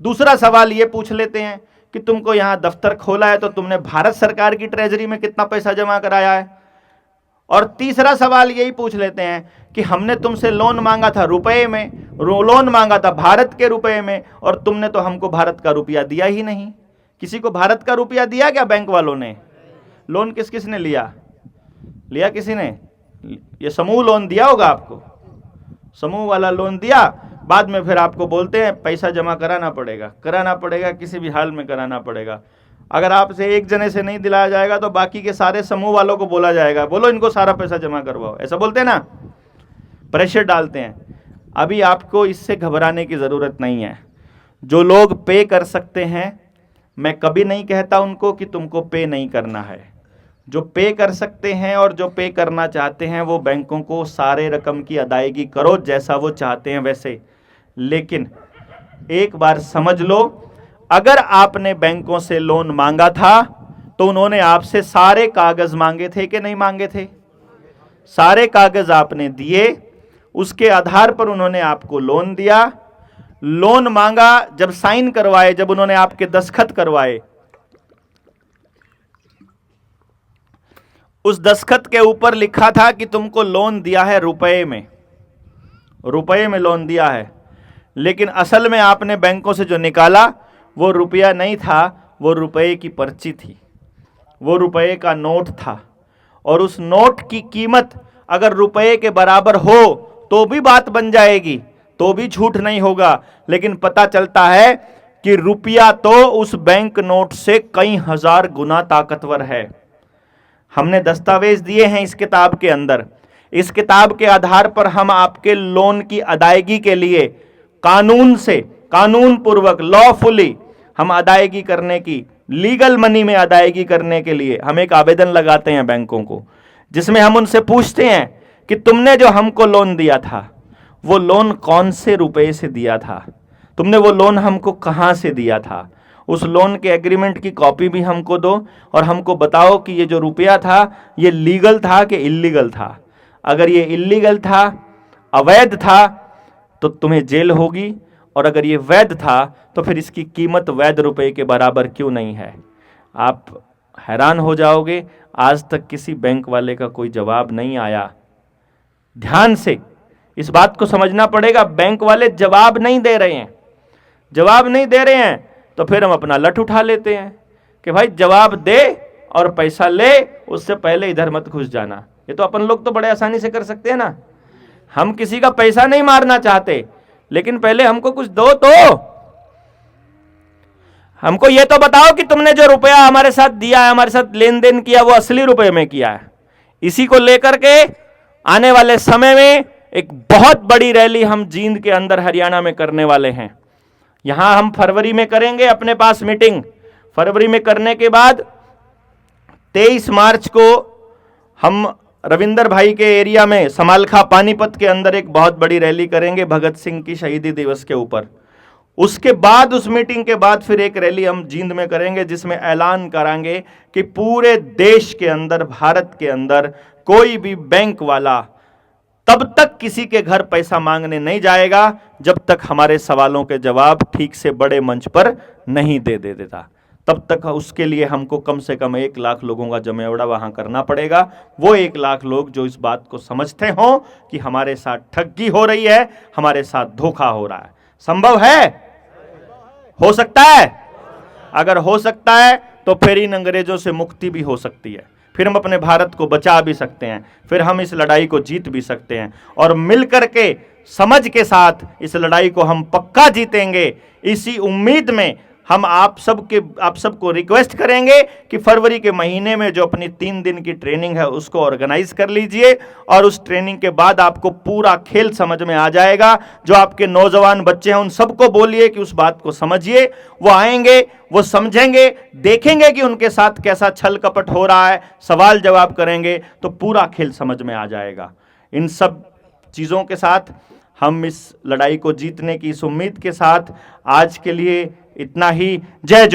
दूसरा सवाल ये पूछ लेते हैं कि तुमको यहाँ दफ्तर खोला है तो तुमने भारत सरकार की ट्रेजरी में कितना पैसा जमा कराया है। और तीसरा सवाल यही पूछ लेते हैं कि हमने तुमसे लोन मांगा था रुपए में, लोन मांगा था भारत के रुपए में, और तुमने तो हमको भारत का रुपया दिया ही नहीं। किसी को भारत का रुपया दिया क्या बैंक वालों ने? लोन किस किस ने लिया? लिया किसी ने? ये समूह लोन दिया होगा आपको, समूह वाला लोन दिया। बाद में फिर आपको बोलते हैं पैसा जमा कराना पड़ेगा, किसी भी हाल में कराना पड़ेगा। अगर आपसे एक जने से नहीं दिलाया जाएगा तो बाकी के सारे समूह वालों को बोला जाएगा, बोलो इनको सारा पैसा जमा करवाओ। ऐसा बोलते हैं ना, प्रेशर डालते हैं। अभी आपको इससे घबराने की ज़रूरत नहीं है। जो लोग पे कर सकते हैं, मैं कभी नहीं कहता उनको कि तुमको पे नहीं करना है। जो पे कर सकते हैं और जो पे करना चाहते हैं वो बैंकों को सारे रकम की अदायगी करो जैसा वो चाहते हैं वैसे। लेकिन एक बार समझ लो, अगर आपने बैंकों से लोन मांगा था तो उन्होंने आपसे सारे कागज मांगे थे कि नहीं मांगे थे? सारे कागज आपने दिए, उसके आधार पर उन्होंने आपको लोन दिया। लोन मांगा, जब साइन करवाए, जब उन्होंने आपके दस्तखत करवाए, उस दस्तखत के ऊपर लिखा था कि तुमको लोन दिया है रुपए में, रुपए में लोन दिया है। लेकिन असल में आपने बैंकों से जो निकाला वो रुपया नहीं था, वो रुपए की पर्ची थी, वो रुपए का नोट था। और उस नोट की कीमत अगर रुपए के बराबर हो तो भी बात बन जाएगी, तो भी झूठ नहीं होगा। लेकिन पता चलता है कि रुपया तो उस बैंक नोट से कई हजार गुना ताकतवर है। हमने दस्तावेज दिए हैं इस किताब के अंदर। इस किताब के आधार पर हम आपके लोन की अदायगी के लिए कानून से, कानून पूर्वक, लॉफुली हम अदायगी करने की, लीगल मनी में अदायगी करने के लिए हम एक आवेदन लगाते हैं बैंकों को, जिसमें हम उनसे पूछते हैं कि तुमने जो हमको लोन दिया था वो लोन कौन से रुपए से दिया था, तुमने वो लोन हमको कहां से दिया था, उस लोन के एग्रीमेंट की कॉपी भी हमको दो और हमको बताओ कि ये जो रुपया था ये लीगल था कि इल्लीगल था। अगर ये इल्लीगल था, अवैध था, तो तुम्हें जेल होगी, और अगर ये वैध था तो फिर इसकी कीमत वैध रुपए के बराबर क्यों नहीं है। आप हैरान हो जाओगे, आज तक किसी बैंक वाले का कोई जवाब नहीं आया। ध्यान से इस बात को समझना पड़ेगा, बैंक वाले जवाब नहीं दे रहे हैं, जवाब नहीं दे रहे हैं, तो फिर हम अपना लठ उठा लेते हैं कि भाई जवाब दे और पैसा ले, उससे पहले इधर मत घुस जाना। ये तो अपन लोग तो बड़े आसानी से कर सकते हैं ना, हम किसी का पैसा नहीं मारना चाहते, लेकिन पहले हमको कुछ दो, तो हमको ये तो बताओ कि तुमने जो रुपया हमारे साथ दिया है, हमारे साथ लेन देन किया, वो असली रुपए में किया है। इसी को लेकर के आने वाले समय में एक बहुत बड़ी रैली हम जींद के अंदर हरियाणा में करने वाले हैं। यहां हम फरवरी में करेंगे अपने पास मीटिंग। फरवरी में करने के बाद 23 मार्च को हम रविंदर भाई के एरिया में समालखा पानीपत के अंदर एक बहुत बड़ी रैली करेंगे भगत सिंह की शहीदी दिवस के ऊपर। उसके बाद, उस मीटिंग के बाद फिर एक रैली हम जींद में करेंगे जिसमें ऐलान करांगे कि पूरे देश के अंदर, भारत के अंदर कोई भी बैंक वाला तब तक किसी के घर पैसा मांगने नहीं जाएगा जब तक हमारे सवालों के जवाब ठीक से बड़े मंच पर नहीं दे देता। तब तक उसके लिए हमको कम से कम 1 लाख लोगों का जमेवड़ा वहां करना पड़ेगा। वो 1 लाख लोग जो इस बात को समझते हों कि हमारे साथ ठगी हो रही है, हमारे साथ धोखा हो रहा है। संभव है? हो सकता है? अगर हो सकता है तो फिर इन अंग्रेजों से मुक्ति भी हो सकती है, फिर हम अपने भारत को बचा भी सकते हैं, फिर हम इस लड़ाई को जीत भी सकते हैं, और मिलकर के, समझ के साथ इस लड़ाई को हम पक्का जीतेंगे। इसी उम्मीद में हम आप सबको रिक्वेस्ट करेंगे कि फरवरी के महीने में जो अपनी 3 दिन की ट्रेनिंग है उसको ऑर्गेनाइज कर लीजिए, और उस ट्रेनिंग के बाद आपको पूरा खेल समझ में आ जाएगा। जो आपके नौजवान बच्चे हैं उन सबको बोलिए कि उस बात को समझिए। वो आएंगे, वो समझेंगे, देखेंगे कि उनके साथ कैसा छल कपट हो रहा है, सवाल जवाब करेंगे तो पूरा खेल समझ में आ जाएगा। इन सब चीज़ों के साथ हम इस लड़ाई को जीतने की इस उम्मीद के साथ आज के लिए इतना ही। जय